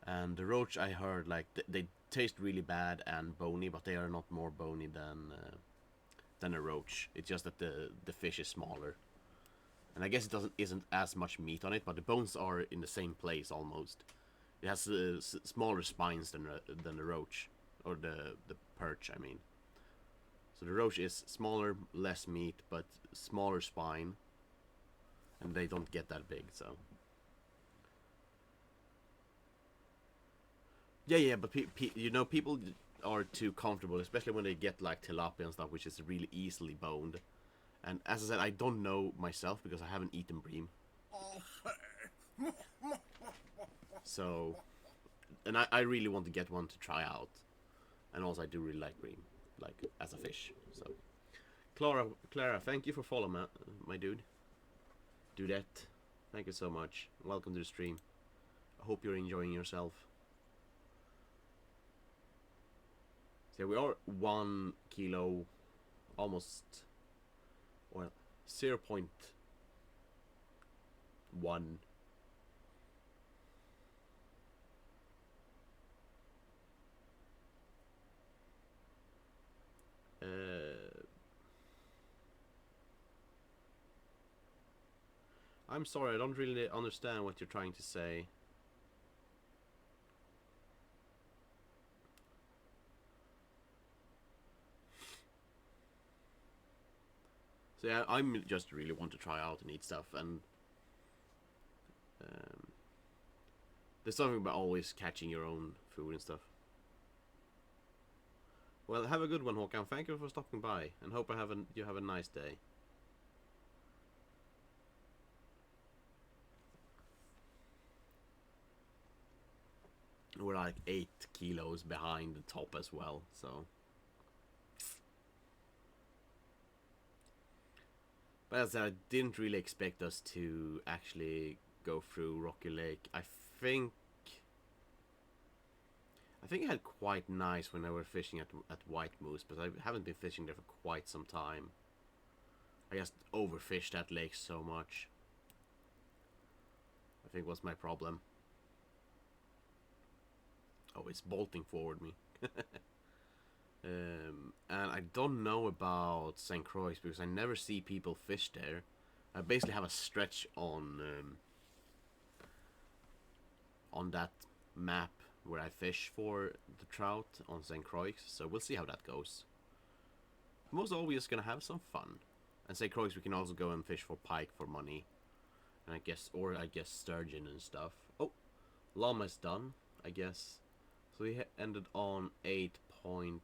And the roach I heard like they taste really bad and bony, but they are not more bony than a roach. It's just that the fish is smaller. And I guess it doesn't isn't as much meat on it, but the bones are in the same place almost. It has smaller spines than the roach or the perch. I mean, so the roach is smaller, less meat, but smaller spine, and they don't get that big. So yeah, but you know people are too comfortable, especially when they get like tilapia and stuff, which is really easily boned. And as I said, I don't know myself because I haven't eaten bream. So, and I really want to get one to try out. And also, I do really like bream, like as a fish. So, Clara, thank you for following my dude. Dudette, thank you so much. Welcome to the stream. I hope you're enjoying yourself. So we are 1 kilo, almost, well, 0.1. I'm sorry, I don't really understand what you're trying to say. So yeah, I'm just really want to try out and eat stuff, and um, there's something about always catching your own food and stuff. Well, have a good one, Håkan. Thank you for stopping by, and hope you have a nice day. We're like 8 kilos behind the top as well, so. But as I said, I didn't really expect us to actually go through Rocky Lake. think I think it had quite nice when I were fishing at White Moose, but I haven't been fishing there for quite some time. I just overfished that lake so much. I think was my problem. Oh, it's bolting forward me. And I don't know about St. Croix because I never see people fish there. I basically have a stretch on that map where I fish for the trout on St. Croix, so we'll see how that goes. Most always gonna have some fun. And St. Croix we can also go and fish for pike for money. And I guess sturgeon and stuff. Oh, llama is done, I guess. So we ended on 8.7,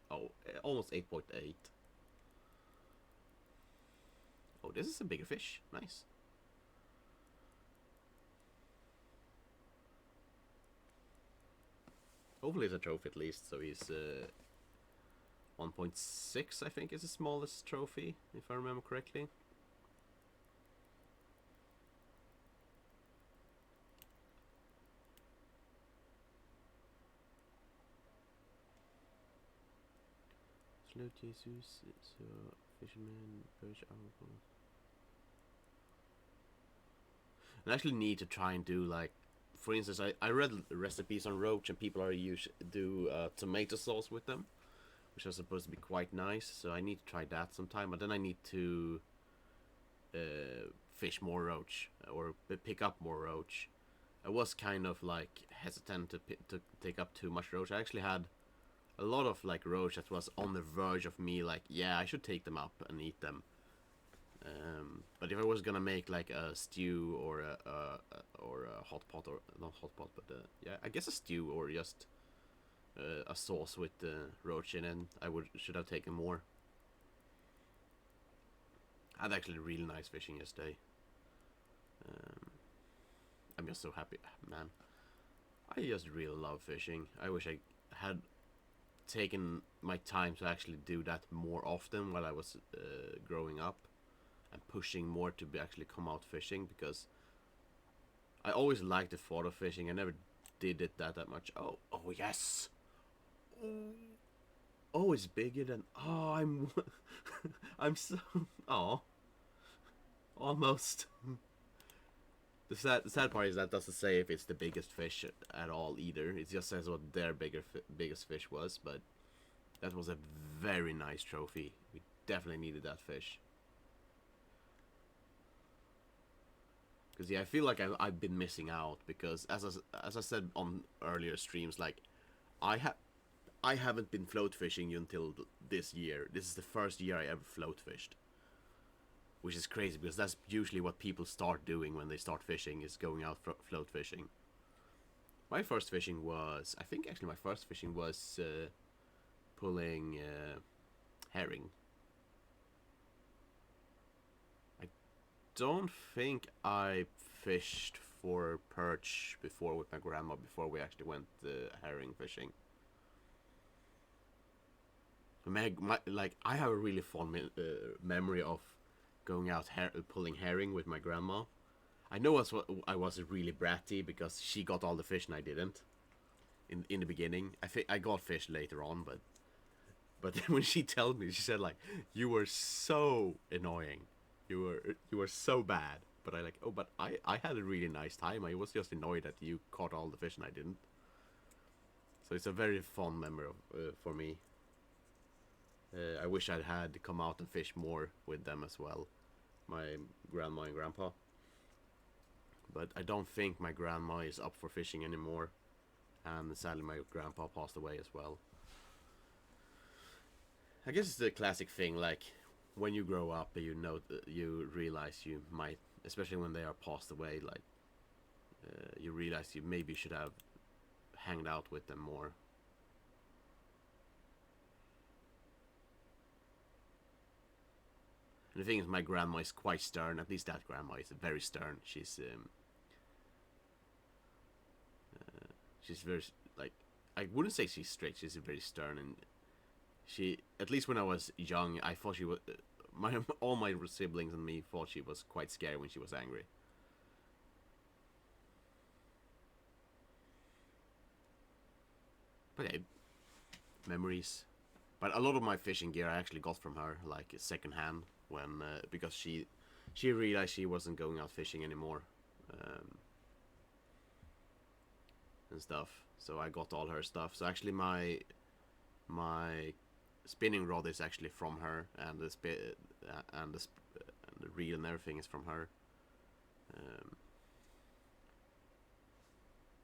oh, almost 8.8. Oh, this is a bigger fish, nice. Hopefully it's a trophy at least, so he's 1.6 I think is the smallest trophy, if I remember correctly. Slow Jesus, so fisherman, perch, alcohol. I actually need to try and do like, for instance, I read recipes on roach and people do tomato sauce with them, which are supposed to be quite nice. So I need to try that sometime. But then I need to fish more roach or pick up more roach. I was kind of like hesitant to take up too much roach. I actually had a lot of like roach that was on the verge of me like, yeah, I should take them up and eat them. But if I was gonna make like a stew or a hot pot, or not hot pot, but yeah, I guess a stew or just a sauce with roach in it, should have taken more. I had actually really nice fishing yesterday. I'm just so happy, man. I just really love fishing. I wish I had taken my time to actually do that more often while I was growing up, and pushing more to be actually come out fishing, because I always liked the thought of fishing. I never did it that much. Oh yes. Oh, it's bigger than. Oh, I'm. I'm so. Oh, almost. The sad part is that doesn't say if it's the biggest fish at all either. It just says what their biggest fish was, but that was a very nice trophy. We definitely needed that fish. Because yeah, I feel like I've been missing out, because as I said on earlier streams, like I haven't been float fishing until this year. This is the first year I ever float fished, which is crazy because that's usually what people start doing when they start fishing, is going out float fishing. My first fishing was, I think actually my first fishing was pulling herring. I don't think I fished for perch before with my grandma before we actually went herring fishing. Like I have a really fond memory of going out pulling herring with my grandma. I know I was really bratty because she got all the fish and I didn't. In the beginning, I think I got fish later on, but then when she told me, she said like, "You were so annoying, you were so bad." But I like, oh, but I had a really nice time. I was just annoyed that you caught all the fish and I didn't. So it's a very fond memory for me. I wish I'd had come out and fish more with them as well, my grandma and grandpa. But I don't think my grandma is up for fishing anymore, and sadly my grandpa passed away as well. I guess it's the classic thing, like when you grow up, you realize you might, especially when they are passed away, like you realize you maybe should have hanged out with them more. And the thing is, my grandma is quite stern. At least that grandma is very stern. She's very, like, I wouldn't say she's strict. She's very stern, and she, at least when I was young, I thought she was. All my siblings and me thought she was quite scary when she was angry. But hey, memories. But a lot of my fishing gear I actually got from her, like second hand, when because she realized she wasn't going out fishing anymore, and stuff. So I got all her stuff. So actually, my spinning rod is actually from her, and and the reel and everything is from her.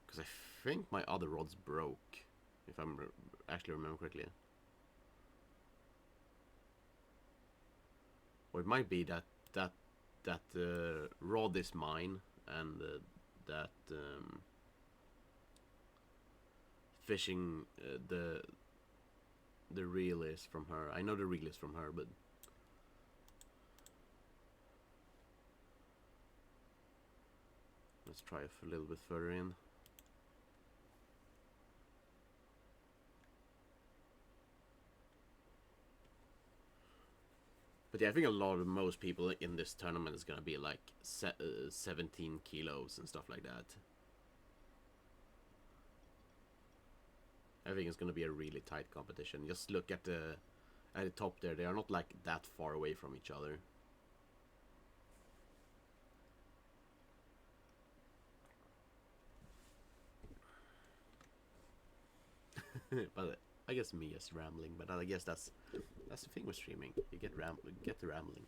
Because I think my other rods broke, if I'm actually remember correctly. Or it might be that rod is mine, and that fishing the reel is from her. I know the reel is from her, but let's try a little bit further in. But yeah, I think most people in this tournament is gonna be like 17 kilos and stuff like that. I think it's gonna be a really tight competition. Just look at the top there; they are not like that far away from each other. But I guess me is rambling. But I guess that's the thing with streaming. You get the rambling.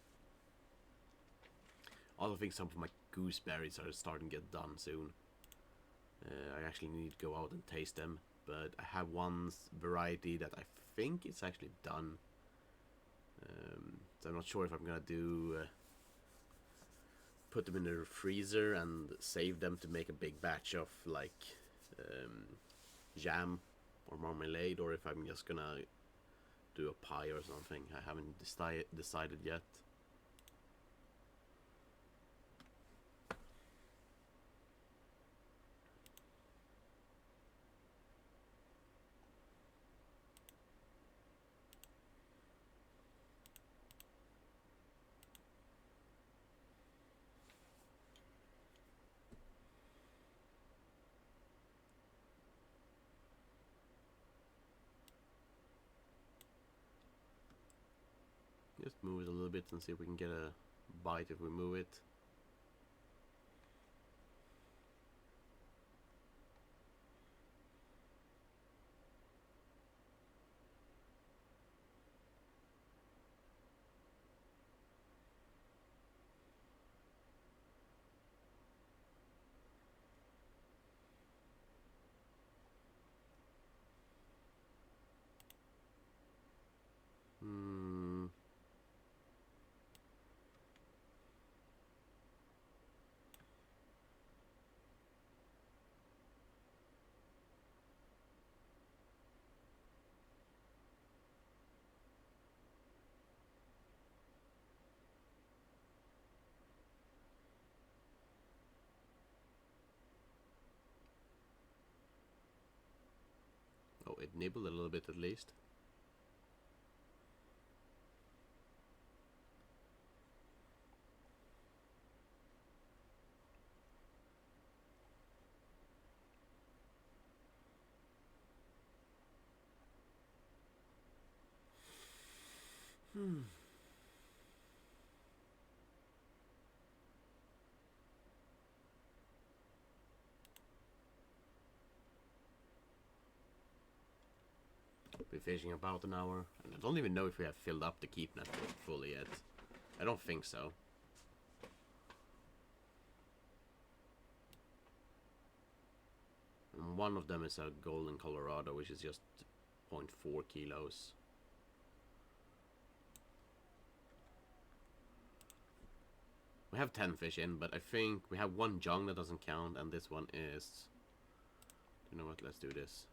Also, think some of my gooseberries are starting to get done soon. I actually need to go out and taste them. But I have one variety that I think is actually done. So I'm not sure if I'm gonna do put them in the freezer and save them to make a big batch of like jam or marmalade, or if I'm just gonna do a pie or something. I haven't decided yet. Just move it a little bit and see if we can get a bite if we move it. Hmm. Oh, it nibbled a little bit at least. Been fishing about an hour, and I don't even know if we have filled up the keep net fully yet. I don't think so. And one of them is a golden Colorado, which is just 0.4 kilos. We have 10 fish in, but I think we have one jung that doesn't count, and this one is... You know what, let's do this.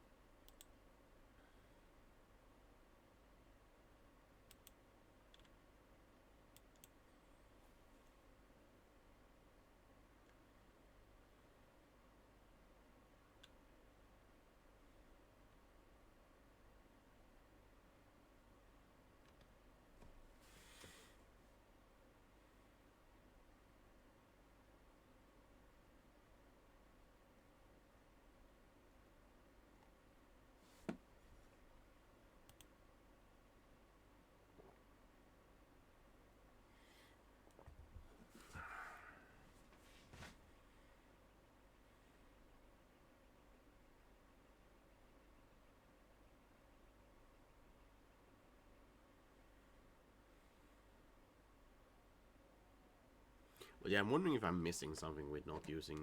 Well, yeah, I'm wondering if I'm missing something with not using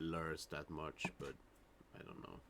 lures that much, but I don't know.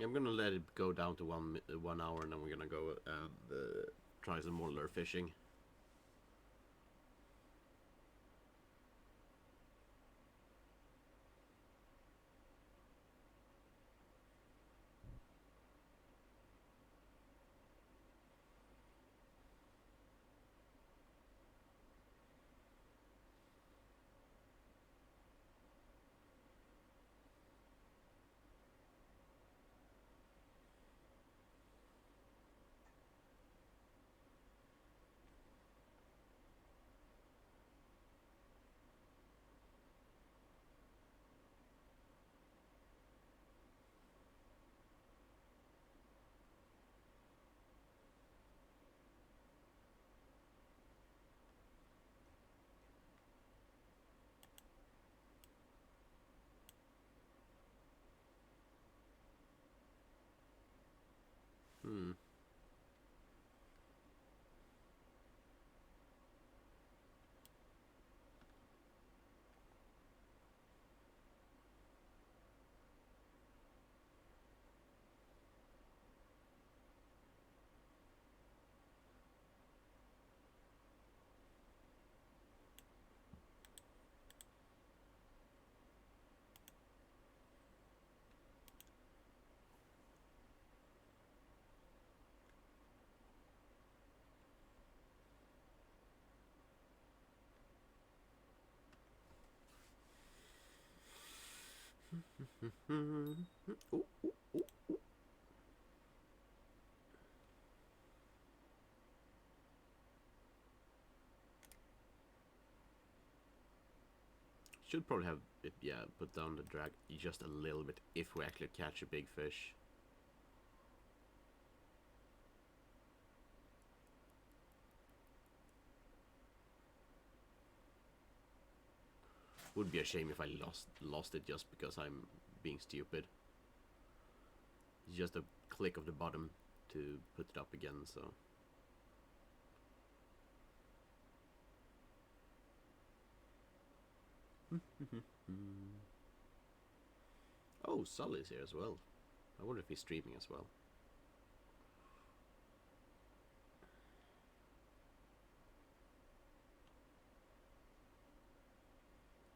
I'm gonna let it go down to 1 hour, and then we're gonna go and try some more lure fishing. Hmm. Ooh, ooh, ooh. Should probably have it, yeah, put down the drag just a little bit if we actually catch a big fish. Would be a shame if I lost it just because I'm being stupid. It's just a click of the bottom to put it up again, so. Oh, Sully's here as well. I wonder if he's streaming as well.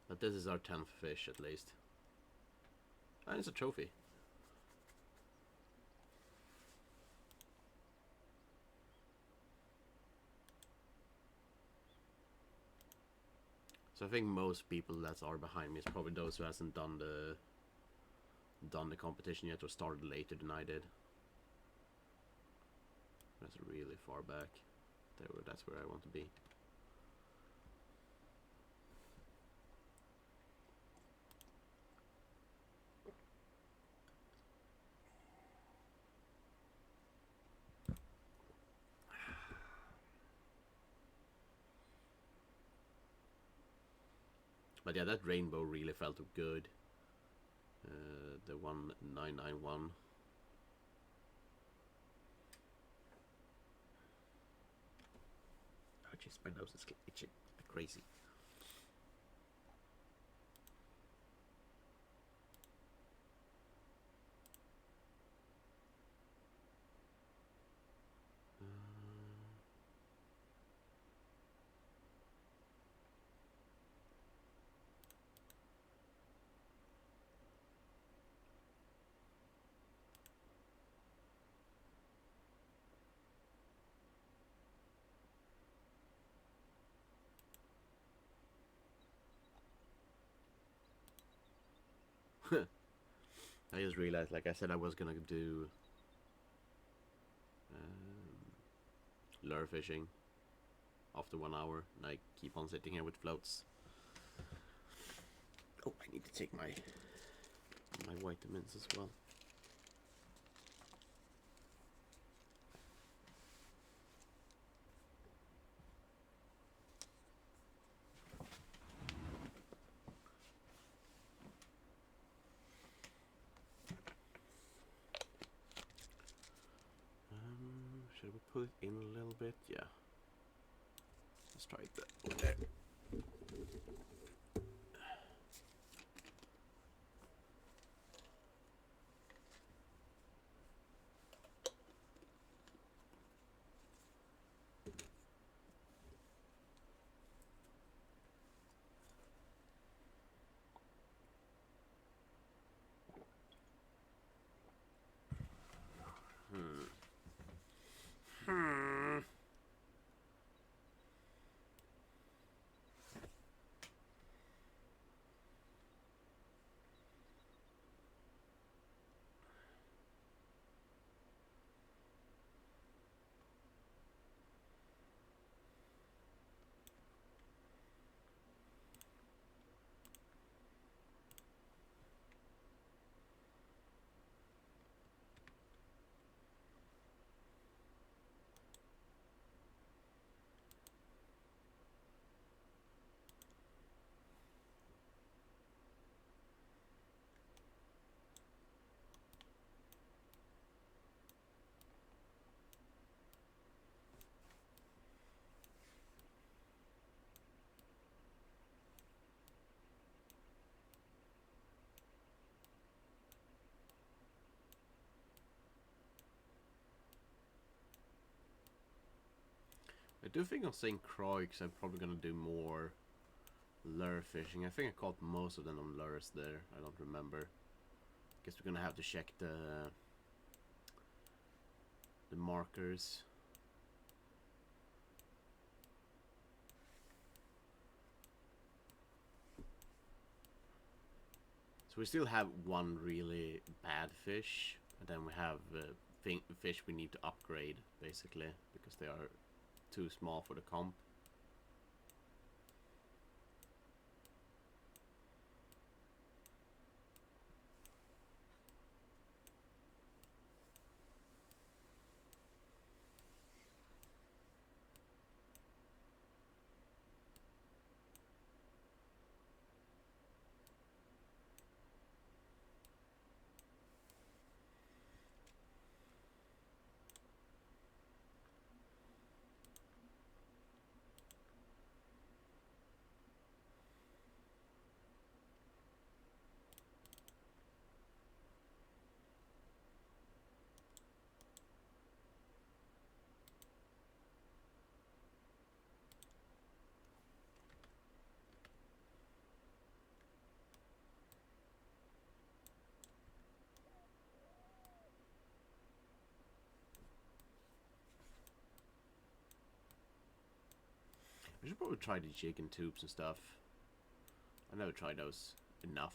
But this is our 10th fish at least. And it's a trophy. So I think most people that are behind me is probably those who hasn't done the competition yet or started later than I did. That's really far back. That's where I want to be. But yeah, that rainbow really felt good. The 1991. Oh jeez, my nose is itching like crazy. I just realized, like I said, I was gonna do lure fishing after 1 hour, and I keep on sitting here with floats. Oh, I need to take my vitamins as well. Should we put it in a little bit? Yeah. Let's try it there. I do think of saying Croix, because I'm probably gonna do more lure fishing. I think I caught most of them on lures there. I don't remember. Guess we're gonna have to check the markers. So we still have one really bad fish, and then we have fish we need to upgrade, basically, because they are too small for the comp. I should probably try the jig and tubes and stuff. I never tried those enough.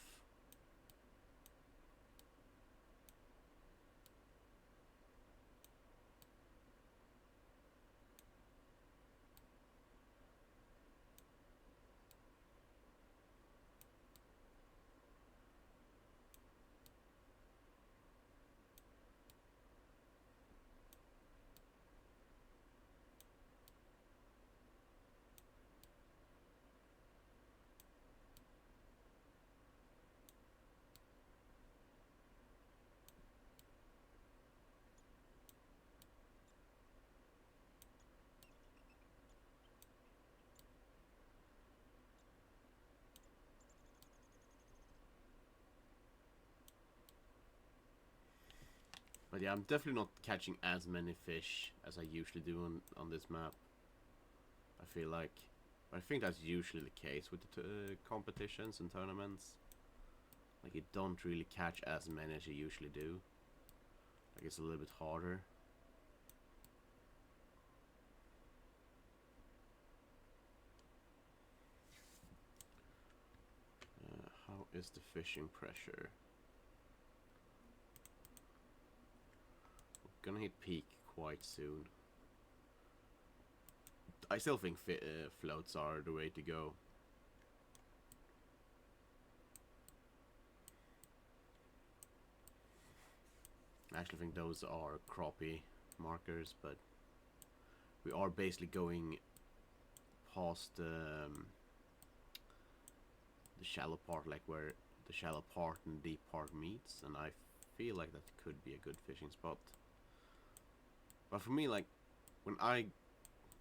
But yeah, I'm definitely not catching as many fish as I usually do on this map. I feel like. I think that's usually the case with the competitions and tournaments. Like, you don't really catch as many as you usually do. Like, it's a little bit harder. How is the fishing pressure? We're gonna hit peak quite soon. I still think floats are the way to go. I actually think those are crappie markers, but we are basically going past the shallow part, like where the shallow part and deep part meets, and I feel like that could be a good fishing spot. But for me, like, when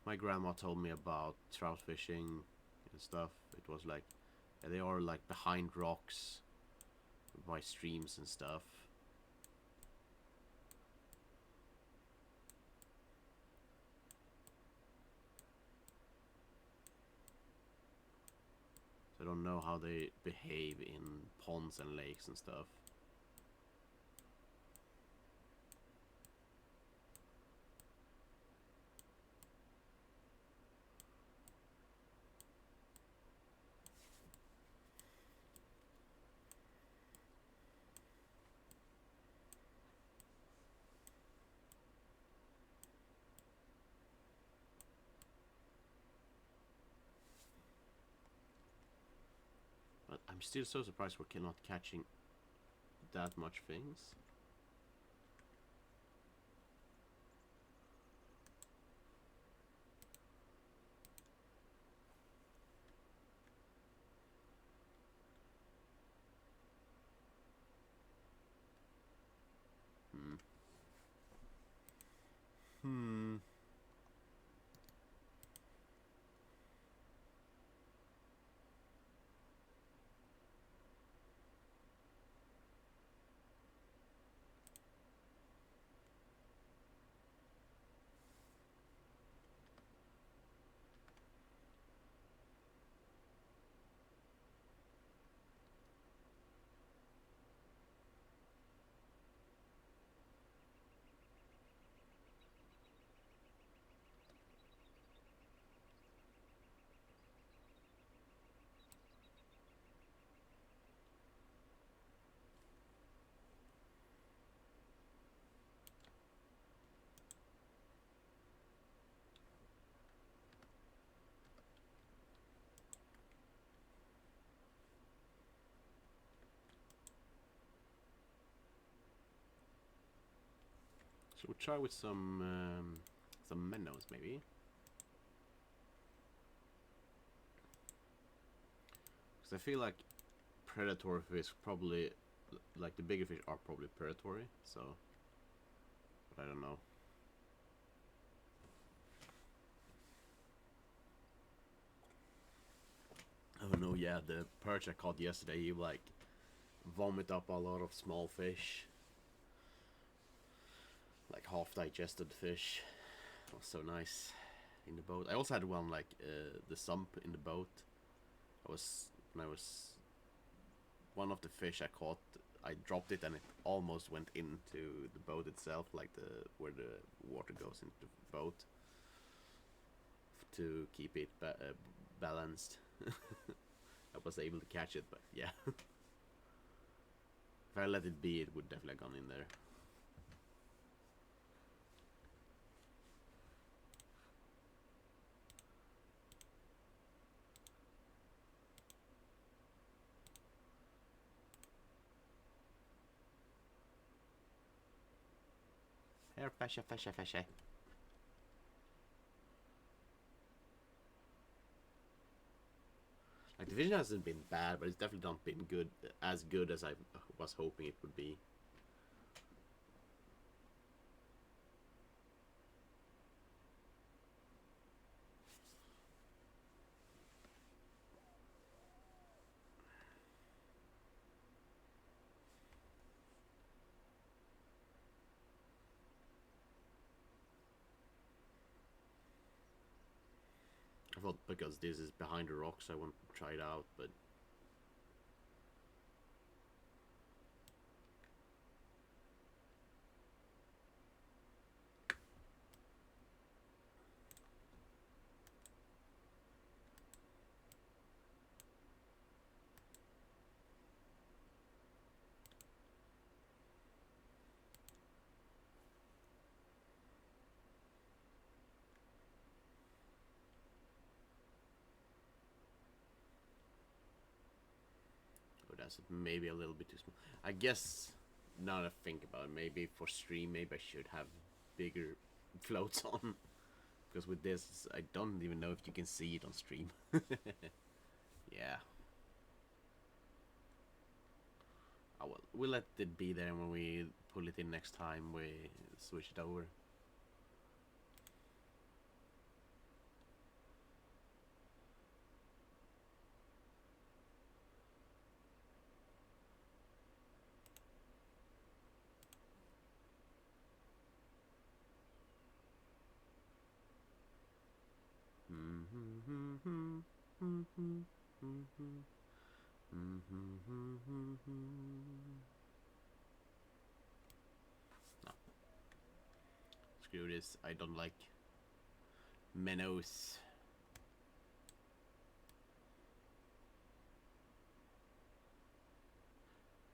my grandma told me about trout fishing and stuff, it was like, yeah, they are like behind rocks by streams and stuff. So I don't know how they behave in ponds and lakes and stuff. But I'm still so surprised we're not catching that much things. Hmm. So we'll try with some minnows maybe. Because I feel like predatory fish probably, like the bigger fish are probably predatory. So, but I don't know. Oh no, yeah, the perch I caught yesterday, he like vomit up a lot of small fish. Like half digested fish. It was so nice in the boat. I also had one like the sump in the boat. When I was one of the fish I caught, I dropped it and it almost went into the boat itself, like where the water goes into the boat, to keep it balanced. I was able to catch it, but yeah. If I let it be, it would definitely have gone in there. Here, fishy, fishy, fishy. Like the vision hasn't been bad, but it's definitely not been as good as I was hoping it would be. I thought because this is behind the rocks, I want to try it out, but oh, that's maybe a little bit too small. I guess now that I think about it, maybe for stream, maybe I should have bigger floats on. Because with this, I don't even know if you can see it on stream. Yeah. Oh, well, we'll let it be there when we pull it in next time we switch it over. No. Screw this. I don't like minnows.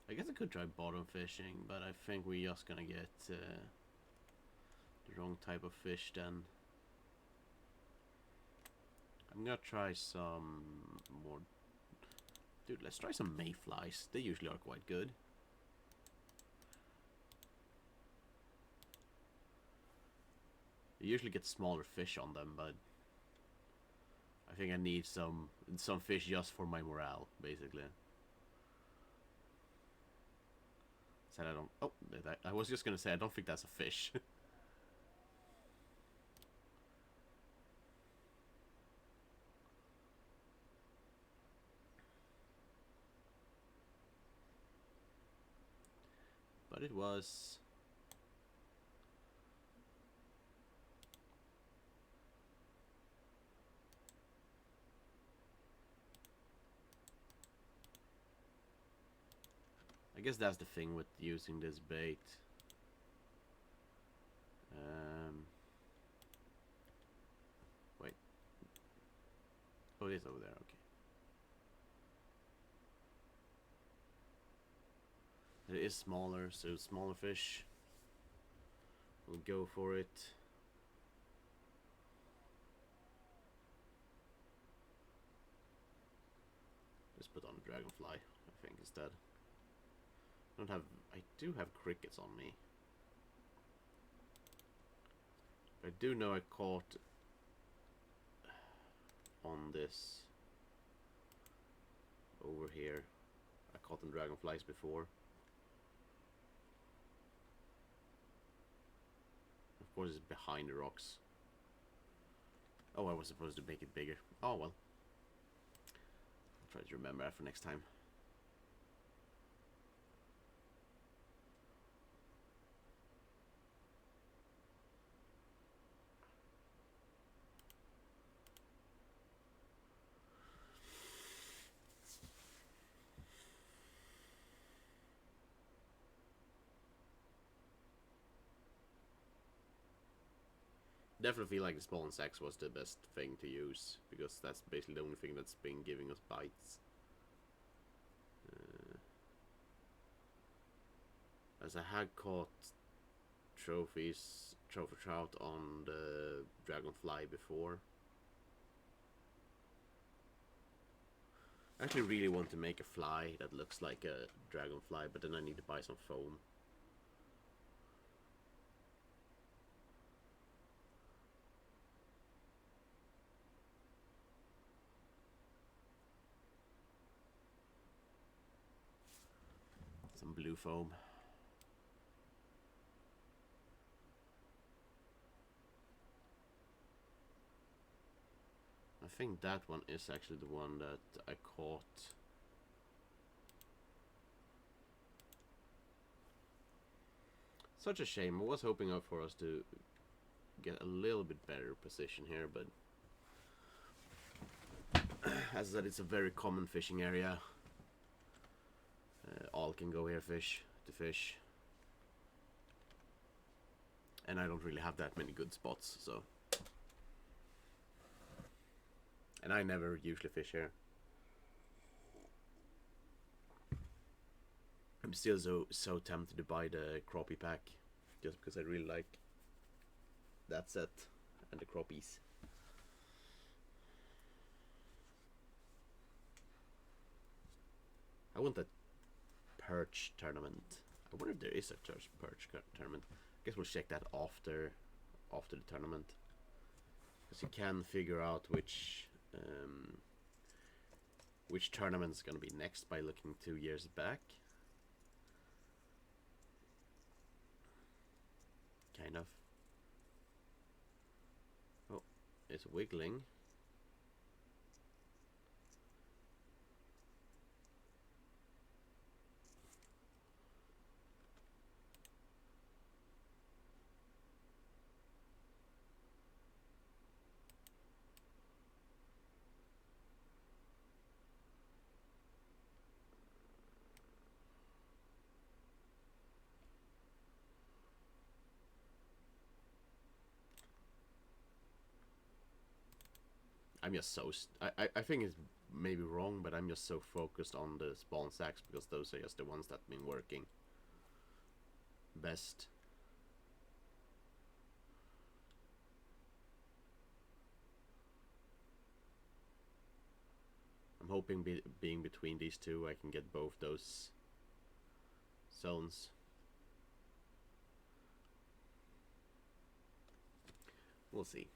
I guess I could try bottom fishing, but I think we're just gonna get the wrong type of fish then. I'm gonna try some more. Dude, let's try some mayflies. They usually are quite good. You usually get smaller fish on them, but I think I need some fish just for my morale, basically. Said I don't. Oh, I was just gonna say I don't think that's a fish. But it was. I guess that's the thing with using this bait. Wait. Oh, it is over there. Okay. It is smaller, so smaller fish will go for it. Just put on a dragonfly, I think, instead. I do have crickets on me. I do know I caught on this over here. I caught on dragonflies before. Of course, it's behind the rocks. Oh, I was supposed to make it bigger. Oh well. I'll try to remember that for next time. Definitely feel like the spawn sacks was the best thing to use, because that's basically the only thing that's been giving us bites. As I had caught trophy trout on the dragonfly before. I actually really want to make a fly that looks like a dragonfly, but then I need to buy some foam. Some blue foam. I think that one is actually the one that I caught. Such a shame. I was hoping for us to get a little bit better position here, but as I said, it's a very common fishing area. All can go here to fish. And I don't really have that many good spots, so. And I never usually fish here. I'm still so tempted to buy the crappie pack, just because I really like that set and the crappies. I want that perch tournament. I wonder if there is a perch tournament. I guess we'll check that after the tournament, because you can figure out which tournament is going to be next by looking 2 years back. Kind of. Oh, it's wiggling. I'm just so I think it's maybe wrong, but I'm just so focused on the spawn sacks, because those are just the ones that have been working best. I'm hoping being between these two, I can get both those zones. We'll see.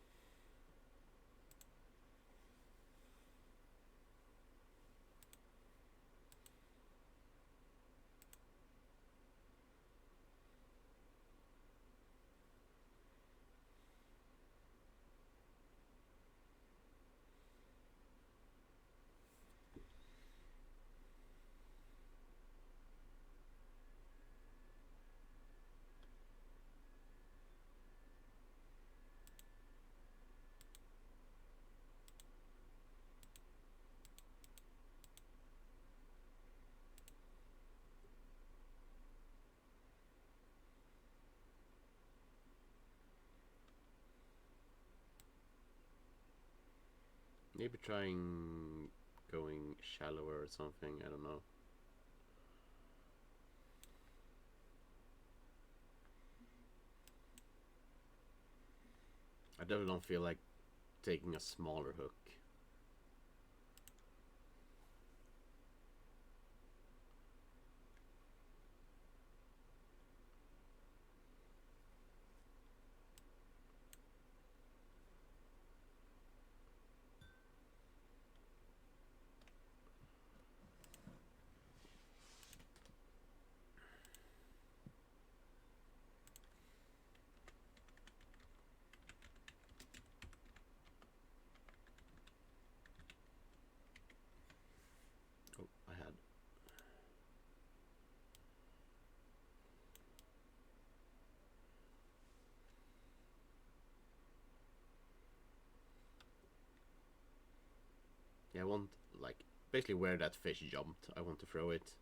Maybe trying going shallower or something, I don't know. I definitely don't feel like taking a smaller hook. Yeah, I want, like, basically where that fish jumped, I want to throw it.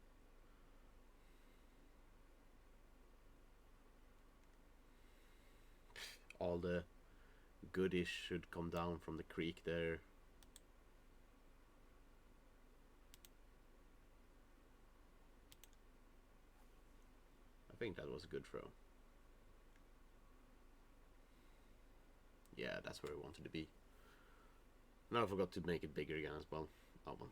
All the goodies should come down from the creek there. I think that was a good throw. Yeah, that's where I wanted to be. Now I forgot to make it bigger again as well. Oh well.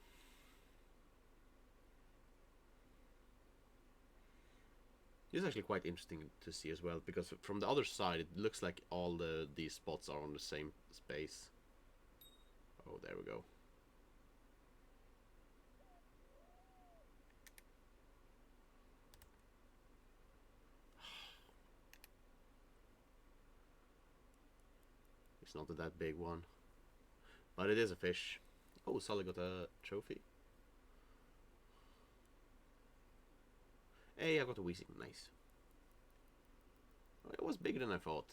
This is actually quite interesting to see as well, because from the other side it looks like all these spots are on the same space. Oh, there we go. It's not that big one, but it is a fish. Oh, Sully got a trophy. Hey, I got a Weezing. Nice. Oh, it was bigger than I thought.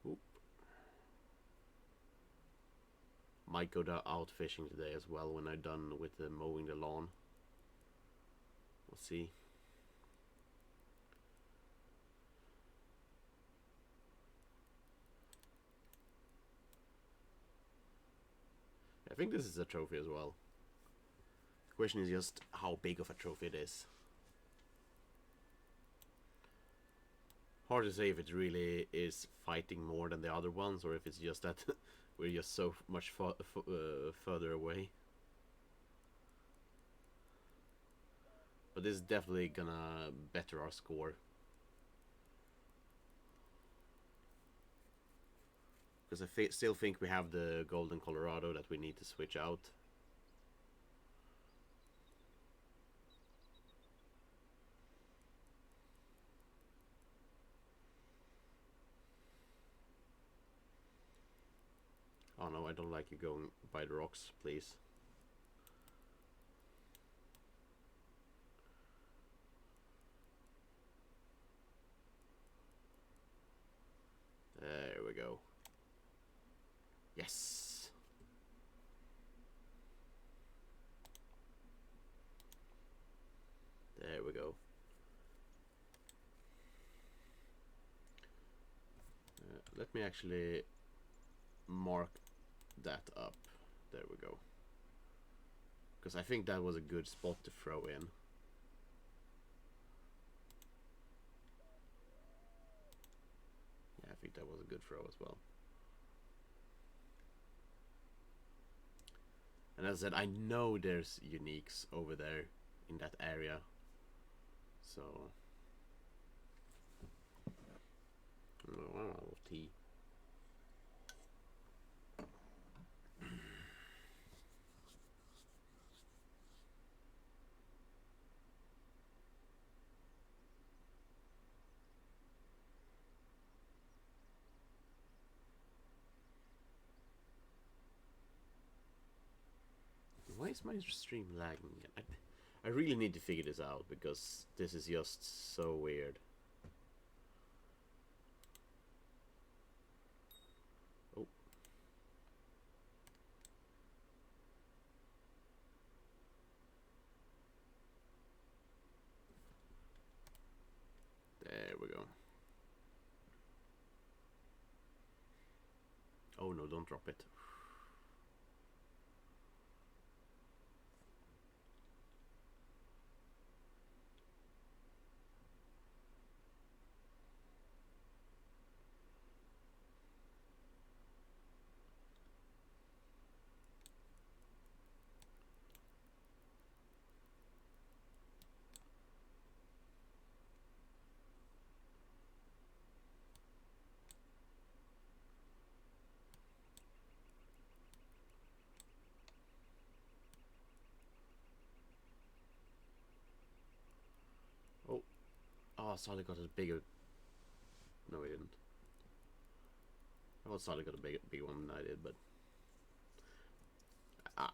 Oop. Might go out fishing today as well when I'm done with mowing the lawn. We'll see. I think this is a trophy as well. The question is just how big of a trophy it is. Hard to say if it really is fighting more than the other ones, or if it's just that we're just so much further away. But this is definitely gonna better our score. Because I still think we have the Golden Colorado that we need to switch out. Oh no, I don't like you going by the rocks, please. There we go. Yes! There we go. Let me actually mark that up. There we go. Because I think that was a good spot to throw in. Yeah, I think that was a good throw as well. And as I said, I know there's uniques over there in that area. So... oh, tea. Why is my stream lagging? I really need to figure this out, because this is just so weird. Oh. There we go. Oh no, don't drop it. Oh. Oh, Solid got a bigger... No, he didn't. I thought Solid got a bigger one than I did, but...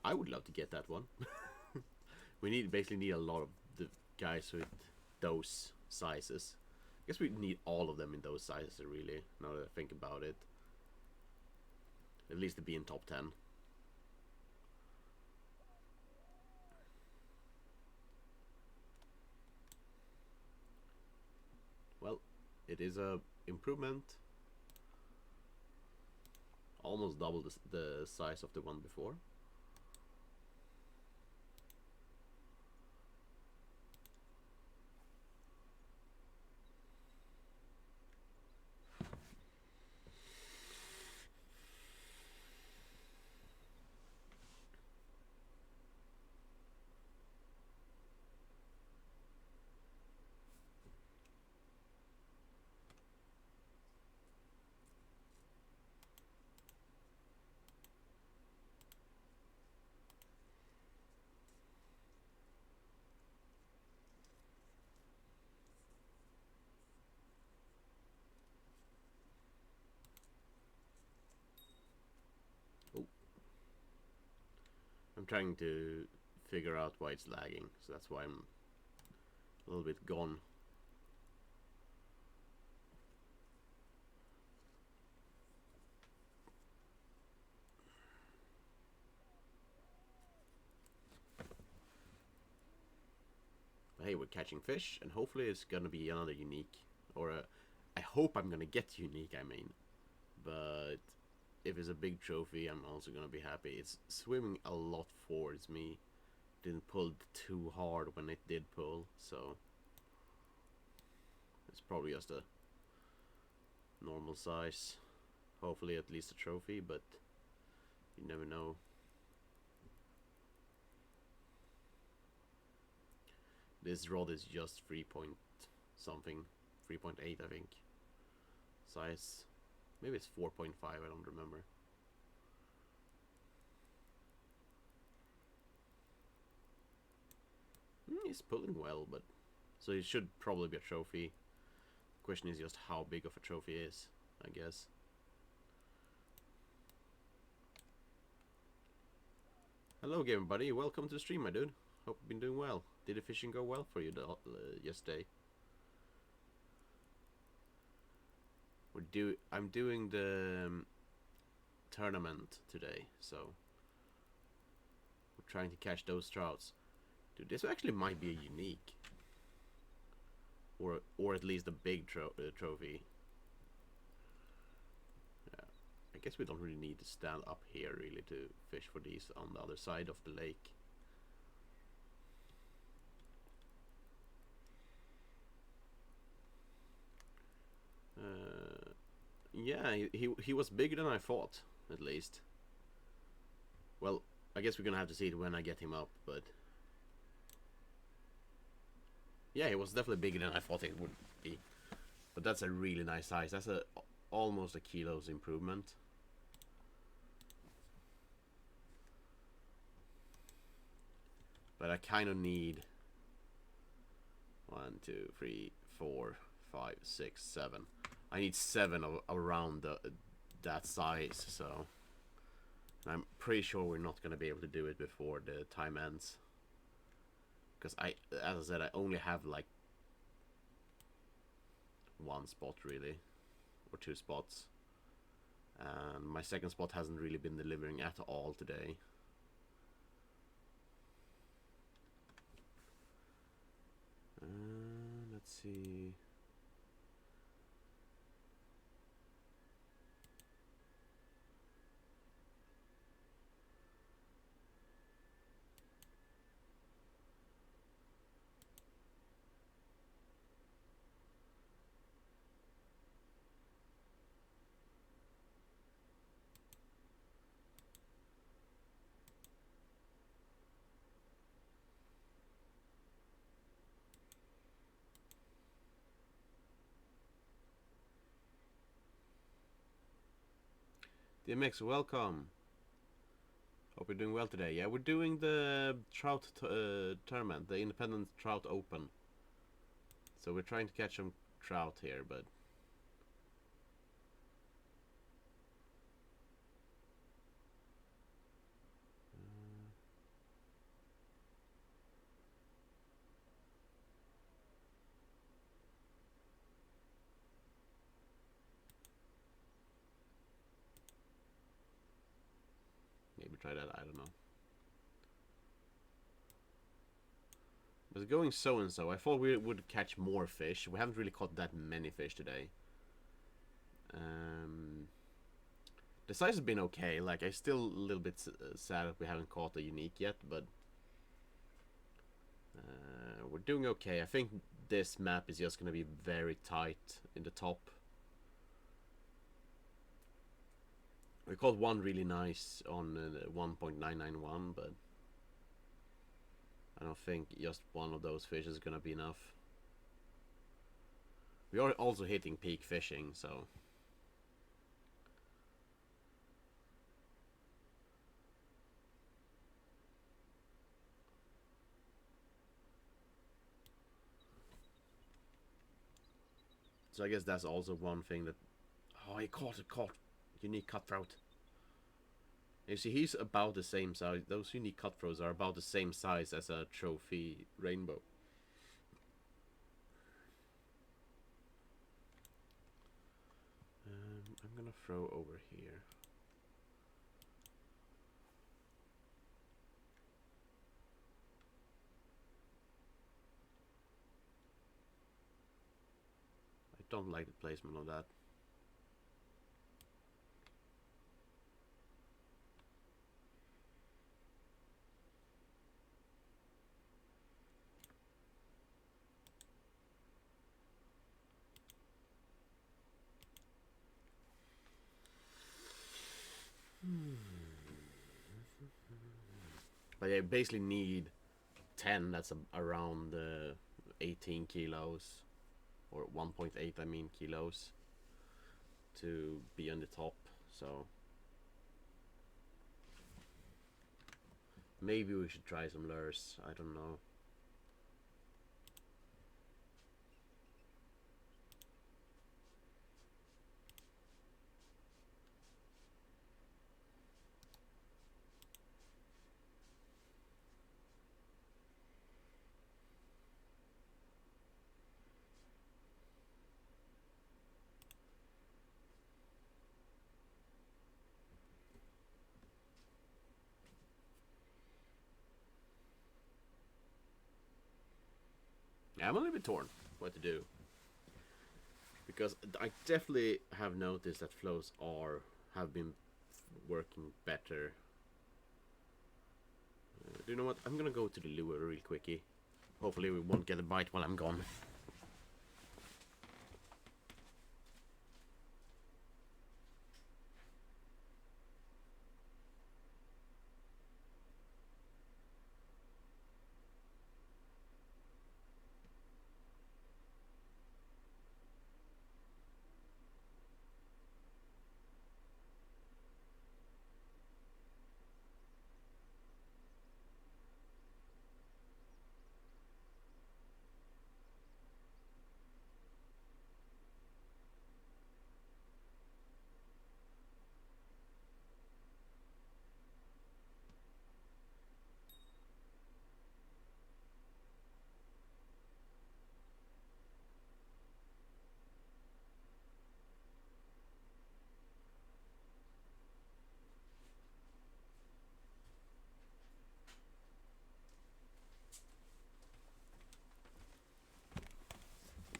I would love to get that one. We basically need a lot of the guys with those sizes. I guess we need all of them in those sizes, really, now that I think about it. At least to be in top 10. Well, it is a improvement. Almost double the size of the one before. I'm trying to figure out why it's lagging, so that's why I'm a little bit gone. But hey, we're catching fish, and hopefully it's gonna be another unique, or I hope I'm gonna get unique, I mean. But if it's a big trophy, I'm also gonna be happy. It's swimming a lot towards me. Didn't pull too hard when it did pull, so it's probably just a normal size. Hopefully at least a trophy, but you never know. This rod is just 3 point something, 3.8 I think. Size, maybe it's 4.5, I don't remember. He's pulling well, but so it should probably be a trophy. Question is just how big of a trophy is, I guess. Hello game buddy, welcome to the stream, my dude. Hope you've been doing well. Did the fishing go well for you yesterday? I'm doing the tournament today, so we're trying to catch those trouts. Dude, this actually might be a unique, or at least a big trophy. Yeah, I guess we don't really need to stand up here really to fish for these on the other side of the lake. Yeah, he was bigger than I thought, at least. Well, I guess we're gonna have to see it when I get him up, but yeah, he was definitely bigger than I thought it would be. But that's a really nice size. That's almost a kilo's improvement. But I kind of need 1, 2, 3, 4, 5, 6, 7. I need 7 around that size, so I'm pretty sure we're not going to be able to do it before the time ends. Because as I said, I only have like 1 spot really, or 2 spots. And my second spot hasn't really been delivering at all today. Let's see. DMX, welcome. Hope you're doing well today. Yeah, we're doing the Trout tournament, the Independent Trout Open. So we're trying to catch some trout here, but try that. I don't know. But it's going so and so. I thought we would catch more fish. We haven't really caught that many fish today. The size has been okay. Like, I still a little bit sad that we haven't caught a unique yet, but we're doing okay. I think this map is just gonna be very tight in the top. We caught one really nice on 1.991, but I don't think just one of those fish is gonna be enough. We are also hitting peak fishing, so I guess that's also one thing that... Oh, he caught unique cutthroat. You see, he's about the same size. Those unique cutthroats are about the same size as a trophy rainbow. I'm gonna throw over here. I don't like the placement of that. But I basically need 10 that's around 18 kilos, or 1.8 I mean kilos, to be on the top. So maybe we should try some lures. I don't know. I'm a little bit torn what to do, because I definitely have noticed that flows have been working better. Do you know what? I'm gonna go to the lure real quickie. Hopefully we won't get a bite while I'm gone.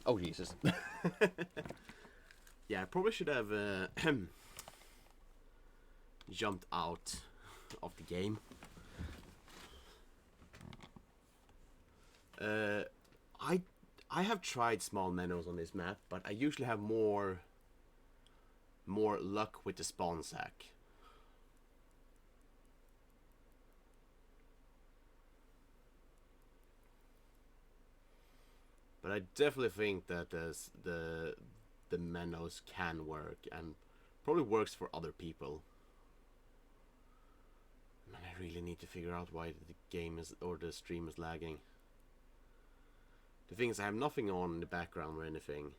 Oh, Jesus. Yeah, I probably should have jumped out of the game. I have tried small minnows on this map, but I usually have more luck with the spawn sack. But I definitely think that the minnows can work, and probably works for other people. Man, I really need to figure out why the game is, or the stream is lagging. The thing is, I have nothing on in the background or anything.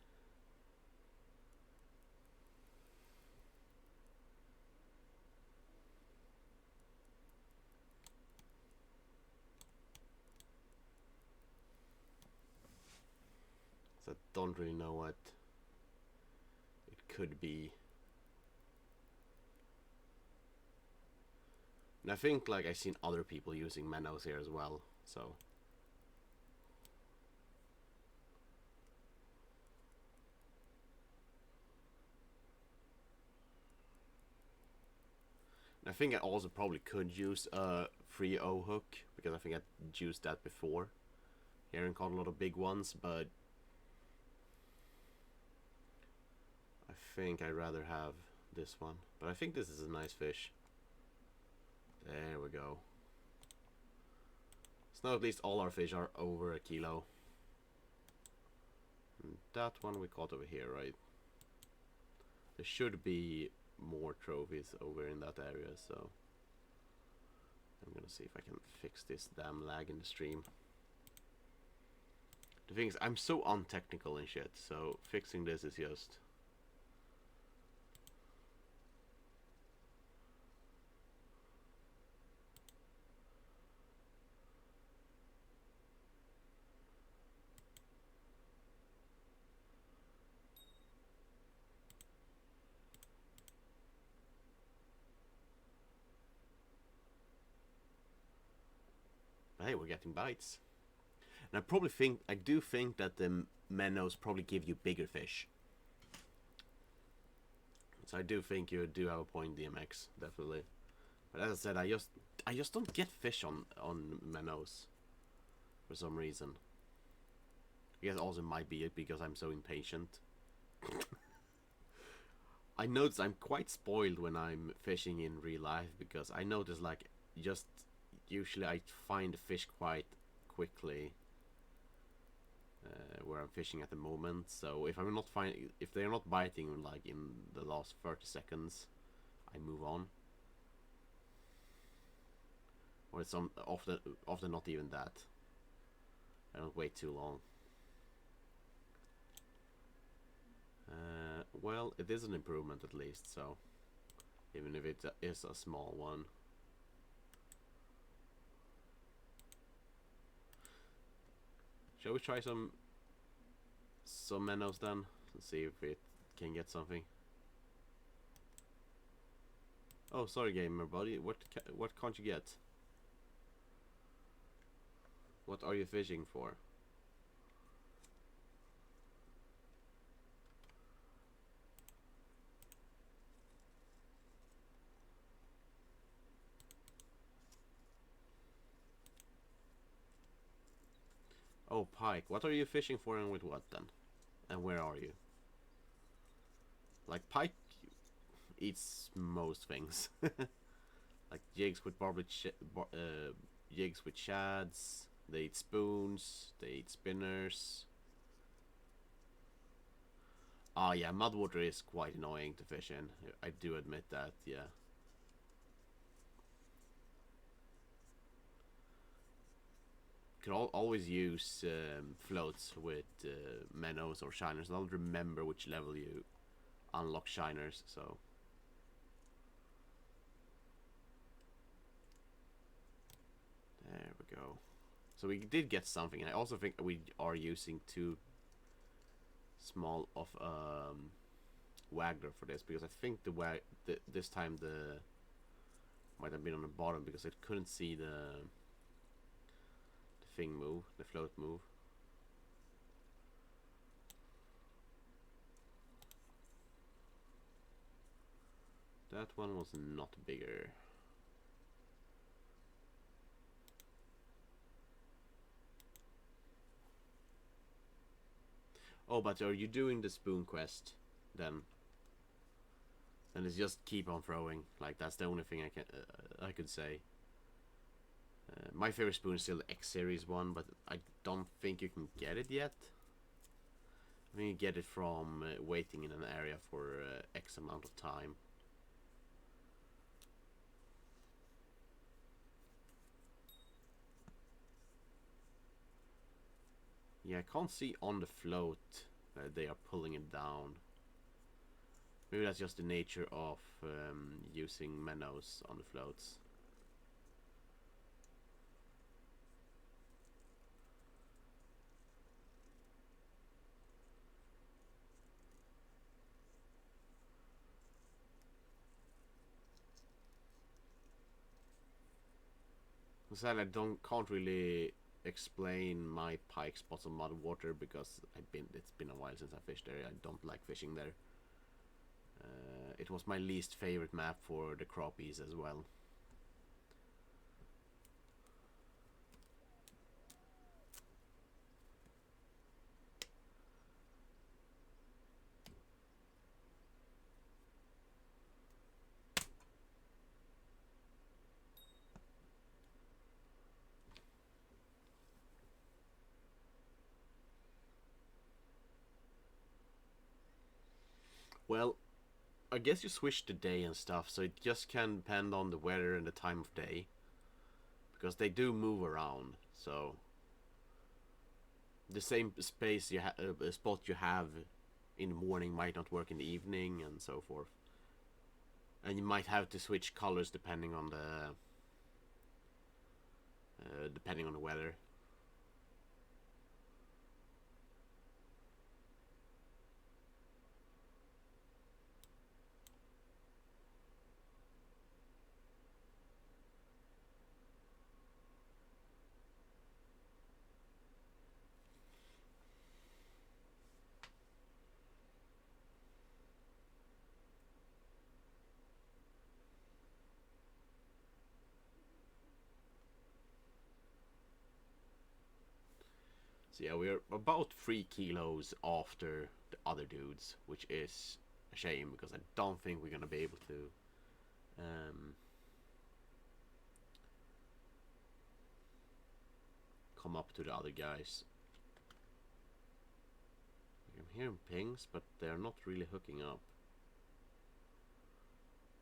So I don't really know what it could be. And I think like I've seen other people using minnows here as well, so. And I think I also probably could use a free O hook, because I think I used that before here and caught a lot of big ones, but I think I'd rather have this one. But I think this is a nice fish. There we go. So now at least all our fish are over a kilo. And that one we caught over here, right? There should be more trophies over in that area, so I'm gonna see if I can fix this damn lag in the stream. The thing is, I'm so untechnical and shit, so fixing this is just... Hey, we're getting bites. And I do think that the minnows probably give you bigger fish. So I do think you do have a point, DMX, definitely. But as I said, I just don't get fish on minnows for some reason. I guess also might be it because I'm so impatient. I notice I'm quite spoiled when I'm fishing in real life, because I notice like just usually I find the fish quite quickly where I'm fishing at the moment. So if if they're not biting like in the last 30 seconds, I move on. Or it's often not even that. I don't wait too long. Well, it is an improvement at least, so even if it is a small one. Shall we try some minnows then and see if it can get something? Oh, sorry, gamer buddy. What can't you get? What are you fishing for? Oh, pike. What are you fishing for and with what then? And where are you? Like, pike eats most things. Like jigs with jigs with shads. They eat spoons. They eat spinners. Ah, yeah, mudwater is quite annoying to fish in. I do admit that, yeah. You can always use floats with minnows or shiners. I don't remember which level you unlock shiners, so... There we go. So we did get something. I also think we are using too small of waggler for this, because I think this time the might have been on the bottom because it couldn't see the thing move, the float move. That one was not bigger. Oh, but are you doing the spoon quest then? Then it's just keep on throwing. Like, that's the only thing I could say. My favorite spoon is still the X series one, but I don't think you can get it yet. I think you get it from waiting in an area for X amount of time. Yeah, I can't see on the float they are pulling it down. Maybe that's just the nature of using minnows on the floats. Said I can't really explain my pike spots on mud water because it's been a while since I fished there. I don't like fishing there. It was my least favorite map for the crappies as well. Well, I guess you switch the day and stuff, so it just can depend on the weather and the time of day. Because they do move around, so the same space spot you have in the morning might not work in the evening, and so forth. And you might have to switch colors depending on the weather. So yeah, we're about 3 kilos after the other dudes, which is a shame because I don't think we're gonna be able to come up to the other guys. I'm hearing pings, but they're not really hooking up.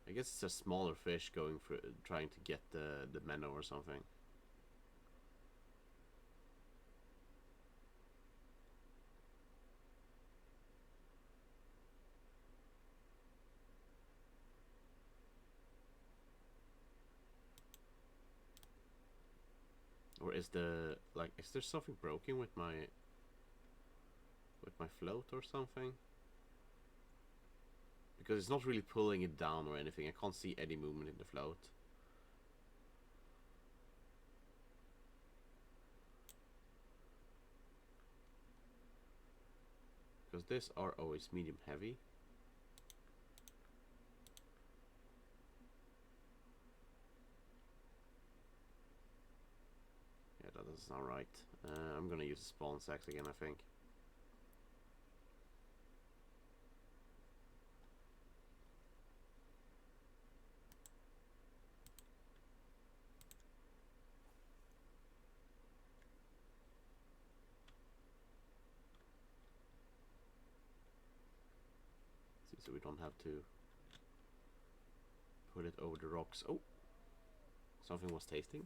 I guess it's a smaller fish going for trying to get the minnow or something. Or is there something broken with my float or something? Because it's not really pulling it down or anything. I can't see any movement in the float. Because this RO is medium heavy. Yeah, that doesn't sound right. I'm gonna use the spawn sacks again, I think. See, so we don't have to put it over the rocks. Oh, something was tasting.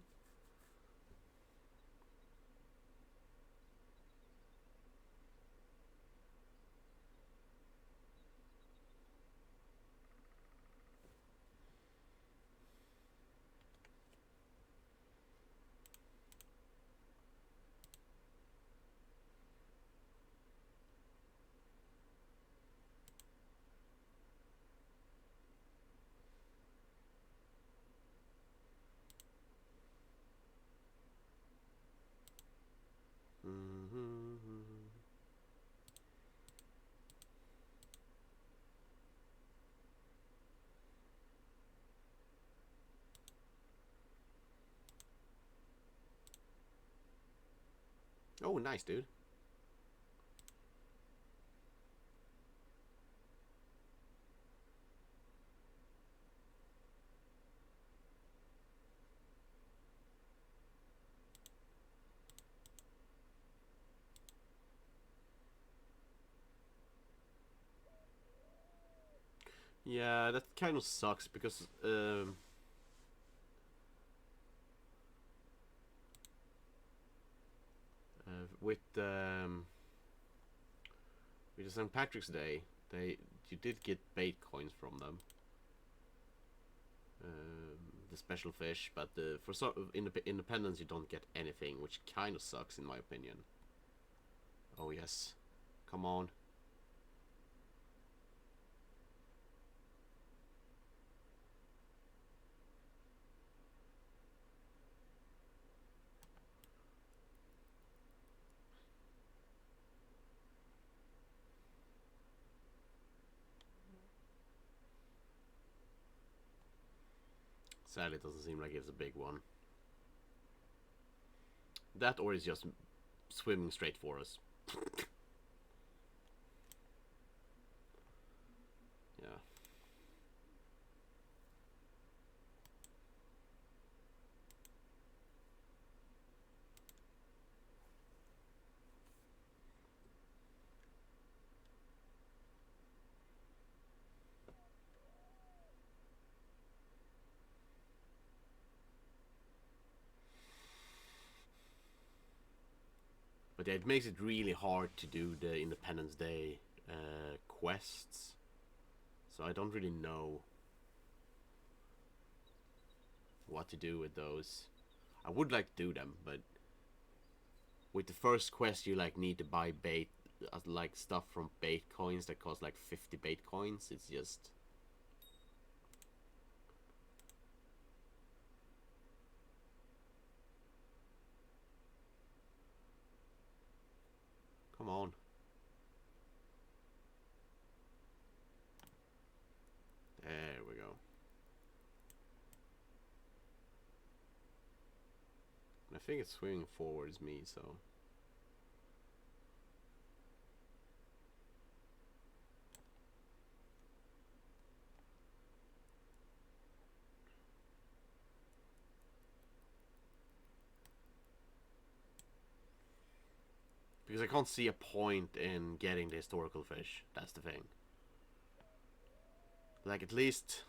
Oh, nice, dude. Yeah, that kind of sucks because with the St. Patrick's Day, you did get bait coins from them, the special fish, but for independence you don't get anything, which kind of sucks in my opinion. Oh yes, come on. Sadly, it doesn't seem like it's a big one. That or it's just swimming straight for us. Yeah. But yeah, it makes it really hard to do the Independence Day quests. So I don't really know what to do with those. I would like to do them, but with the first quest you like need to buy bait, like stuff from bait coins that cost like 50 bait coins. It's just... Come on. There we go. I think it's swinging forwards me, so... Because I can't see a point in getting the historical fish. That's the thing. Like, at least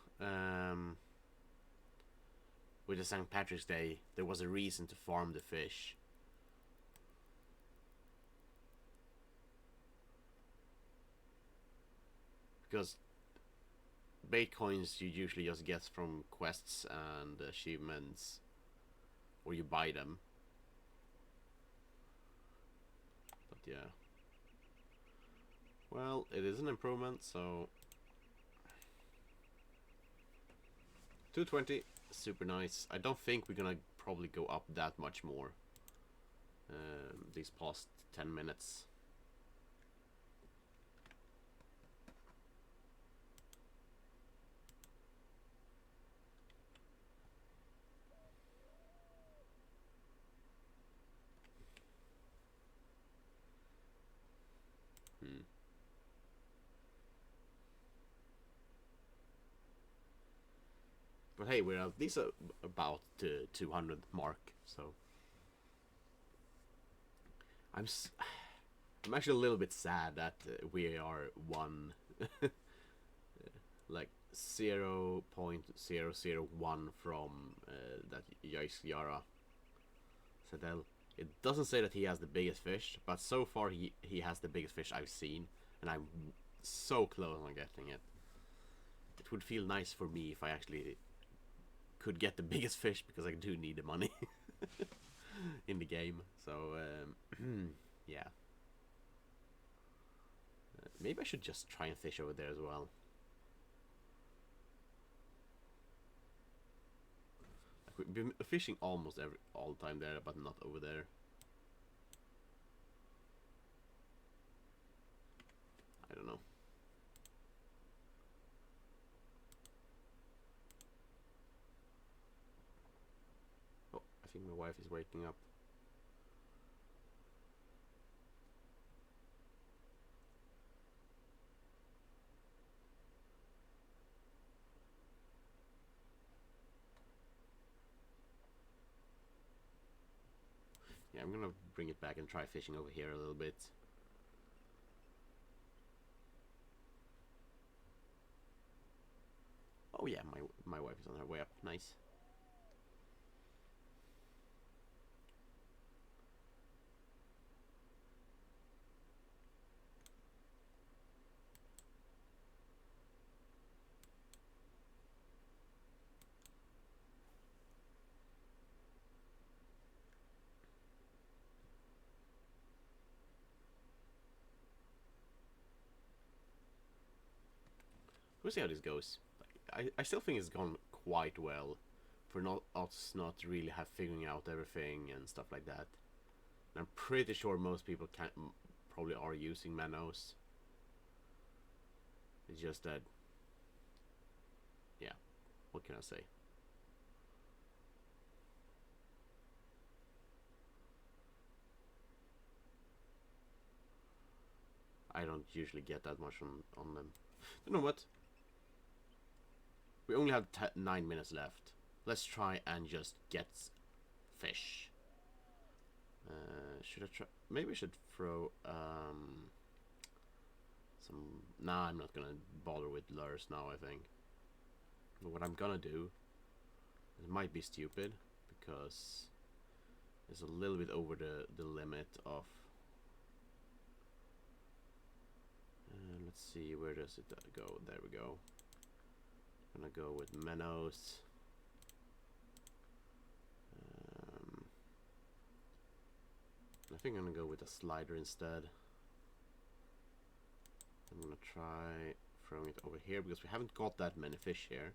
with the St. Patrick's Day, there was a reason to farm the fish. Because bait coins you usually just get from quests and achievements, or you buy them. But yeah. Well, it is an improvement, so... 220, super nice. I don't think we're gonna probably go up that much more these past 10 minutes. But hey, we're at least about the 200 mark, so I'm actually a little bit sad that we are one like 0.001 from that Yara Sadel. It doesn't say that he has the biggest fish, but so far he has the biggest fish I've seen, and I'm so close on getting it. It would feel nice for me if I actually could get the biggest fish, because I do need the money in the game. So yeah, maybe I should just try and fish over there as well. Like, we've been fishing almost all the time there, but not over there. I don't know. Oh, I think my wife is waking up. Yeah, I'm gonna bring it back and try fishing over here a little bit. Oh yeah, my wife is on her way up. Nice. We'll see how this goes. I still think it's gone quite well for us not really have figuring out everything and stuff like that. And I'm pretty sure most people can probably are using Manos. It's just that, yeah, what can I say? I don't usually get that much on them. You know what? We only have 9 minutes left. Let's try and just get fish. Should I try? Maybe I should throw some. Nah, I'm not gonna bother with lures now. I think. But what I'm gonna do, it might be stupid because it's a little bit over the limit of. Let's see, where does it go? There we go. I'm gonna go with minnows. I think I'm gonna go with a slider instead. I'm gonna try throwing it over here because we haven't got that many fish here.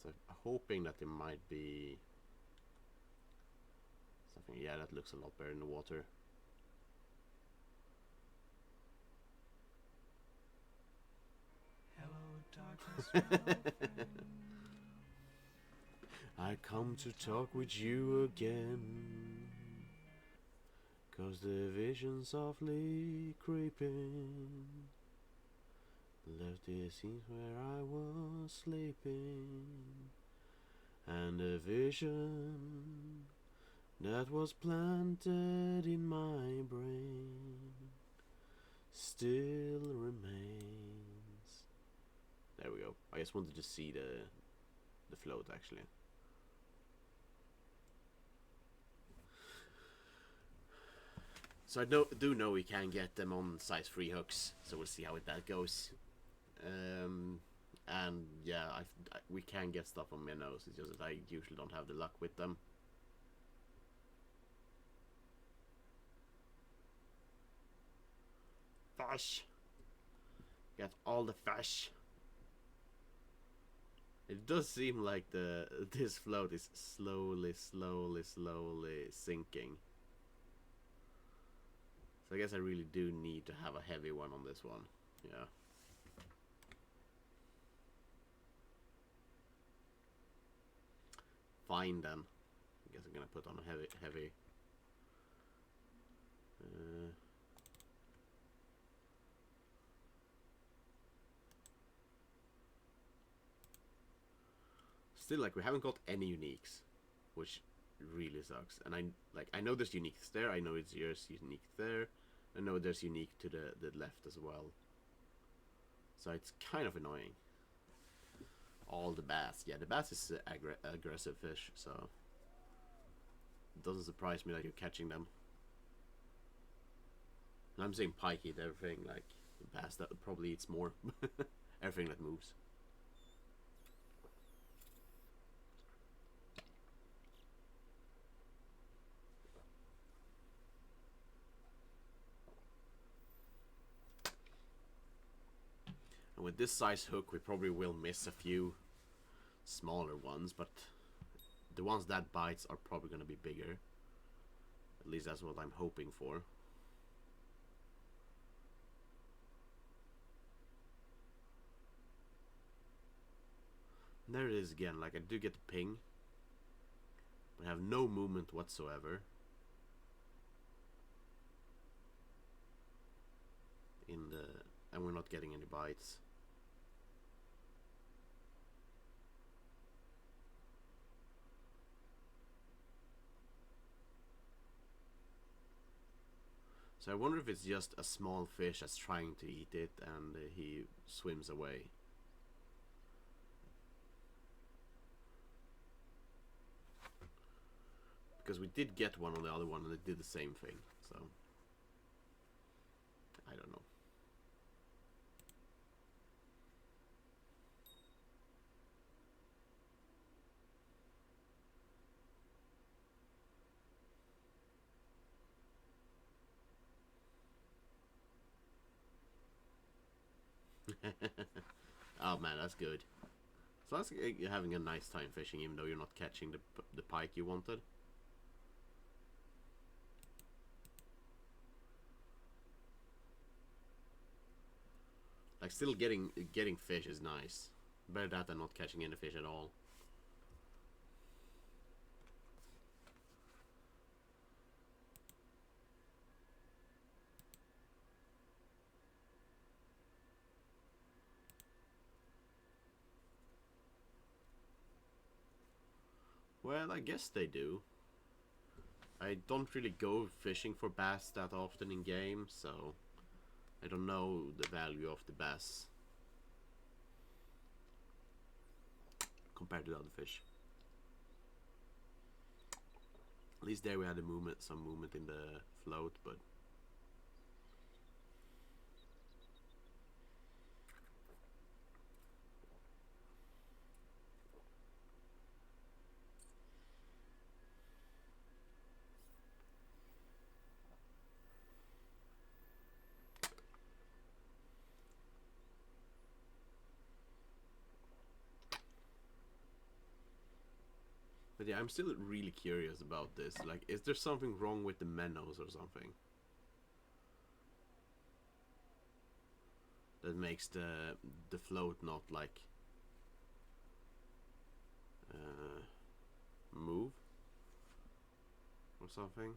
So I'm hoping that there might be something. Yeah, that looks a lot better in the water. Hello, darkness. I come to talk with you again, 'cause the vision softly creeping left the scenes where I was sleeping, and the vision that was planted in my brain still remains. There we go. I just wanted to see the float actually. So I do know we can get them on size 3 hooks, so we'll see how that goes. And yeah, we can get stuff on minnows. It's just that I usually don't have the luck with them. Fish! Get all the fish! It does seem like this float is slowly sinking. So I guess I really do need to have a heavy one on this one. Yeah. Fine then. I guess I'm gonna put on a heavy. Still, like, we haven't got any uniques, which really sucks. And I know there's uniques there. I know it's yours unique there. I know there's unique to the left as well. So it's kind of annoying. All the bass. Yeah, the bass is aggressive fish, so it doesn't surprise me that you're catching them. And I'm saying pike eat everything, like the bass that probably eats more. Everything that moves. And with this size hook, we probably will miss a few smaller ones, but the ones that bites are probably going to be bigger. At least that's what I'm hoping for. And there it is again. Like, I do get the ping, but I have no movement whatsoever. And we're not getting any bites. So I wonder if it's just a small fish that's trying to eat it and he swims away. Because we did get one on the other one and it did the same thing, so I don't know. Oh man, that's good. So that's you're having a nice time fishing, even though you're not catching the pike you wanted. Like, still getting fish is nice. Better that than not catching any fish at all. Well, I guess they do. I don't really go fishing for bass that often in game, so I don't know the value of the bass compared to the other fish. At least there we had some movement in the float, but yeah, I'm still really curious about this. Like, is there something wrong with the minnows or something that makes the float not like move or something?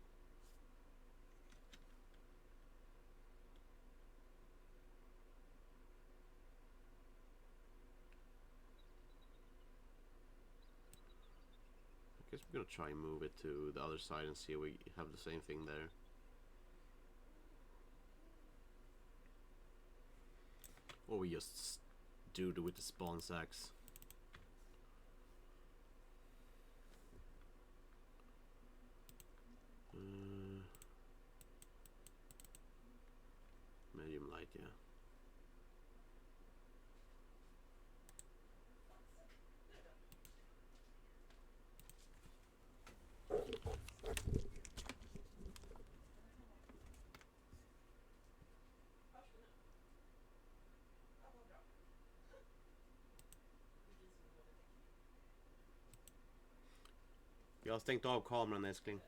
I guess we're gonna try and move it to the other side and see if we have the same thing there. Or we just do it with the spawn sacks. Medium light, yeah. Jag har stängt av kameran, älskling.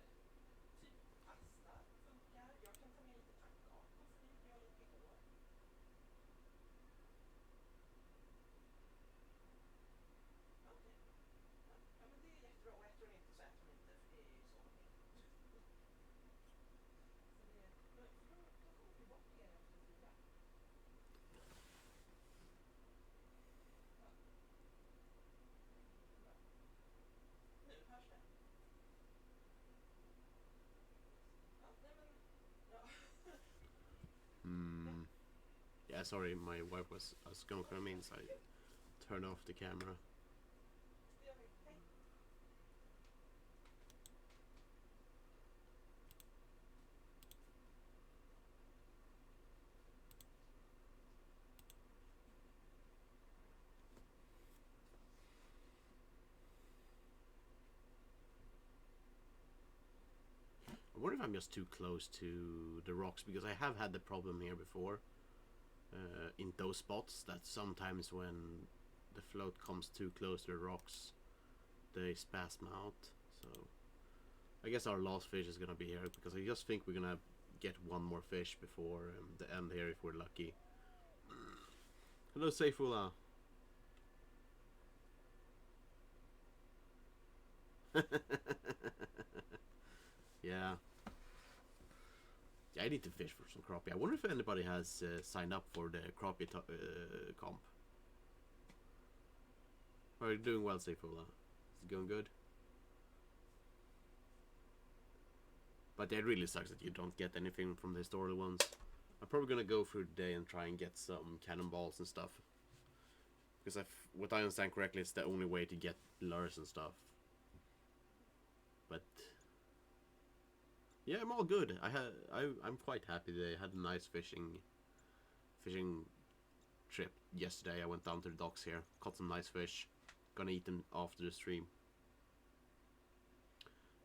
Yeah, sorry, my wife was gonna come in, so I turned off the camera. I wonder if I'm just too close to the rocks, because I have had the problem here before in those spots that sometimes when the float comes too close to the rocks, they spasm out. So I guess our last fish is gonna be here, because I just think we're gonna get one more fish before the end here if we're lucky. Hello, Saifullah. Yeah. I need to fish for some crappie. I wonder if anybody has signed up for the crappie comp. Are you doing well, Saifullah? Is it going good? But it really sucks that you don't get anything from the historical ones. I'm probably gonna go through the day and try and get some cannonballs and stuff. Because what I understand correctly, it's the only way to get lures and stuff. But yeah, I'm all good. I'm quite happy today. I had a nice fishing trip yesterday. I went down to the docks here, caught some nice fish. Gonna eat them after the stream.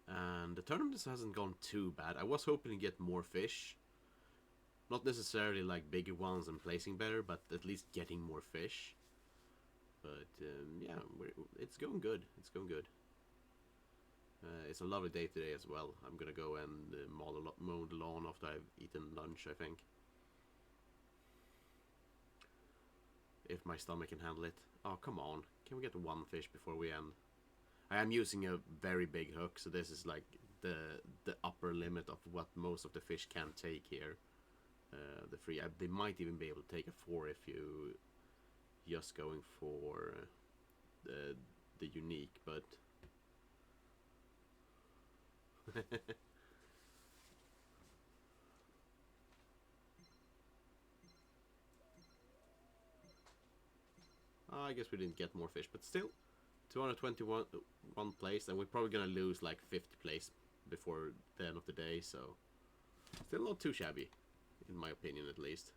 And the tournament just hasn't gone too bad. I was hoping to get more fish. Not necessarily like bigger ones and placing better, but at least getting more fish. But yeah, it's going good. It's going good. It's a lovely day today as well. I'm gonna go and mow the lawn after I've eaten lunch, I think. If my stomach can handle it. Oh, come on. Can we get one fish before we end? I am using a very big hook, so this is like the upper limit of what most of the fish can take here. The free. They might even be able to take a 4 if you just going for the unique, but I guess we didn't get more fish, but still, 221 place, and we're probably gonna lose like 50 place before the end of the day, so still not too shabby, in my opinion at least.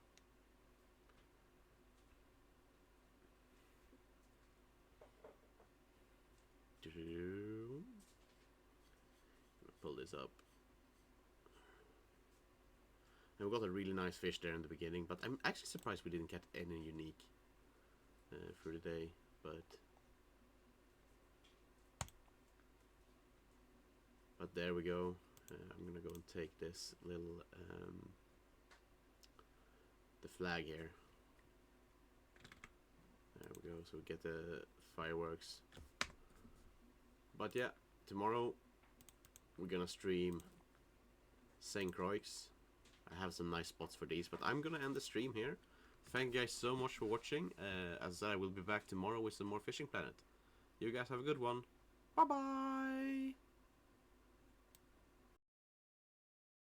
Pull this up. And we got a really nice fish there in the beginning, but I'm actually surprised we didn't get any unique for the day, but there we go. I'm gonna go and take this little the flag here. There we go, so we get the fireworks. But yeah, tomorrow we're gonna stream St. Croix. I have some nice spots for these, but I'm gonna end the stream here. Thank you guys so much for watching. As I said, I will be back tomorrow with some more Fishing Planet. You guys have a good one. Bye bye!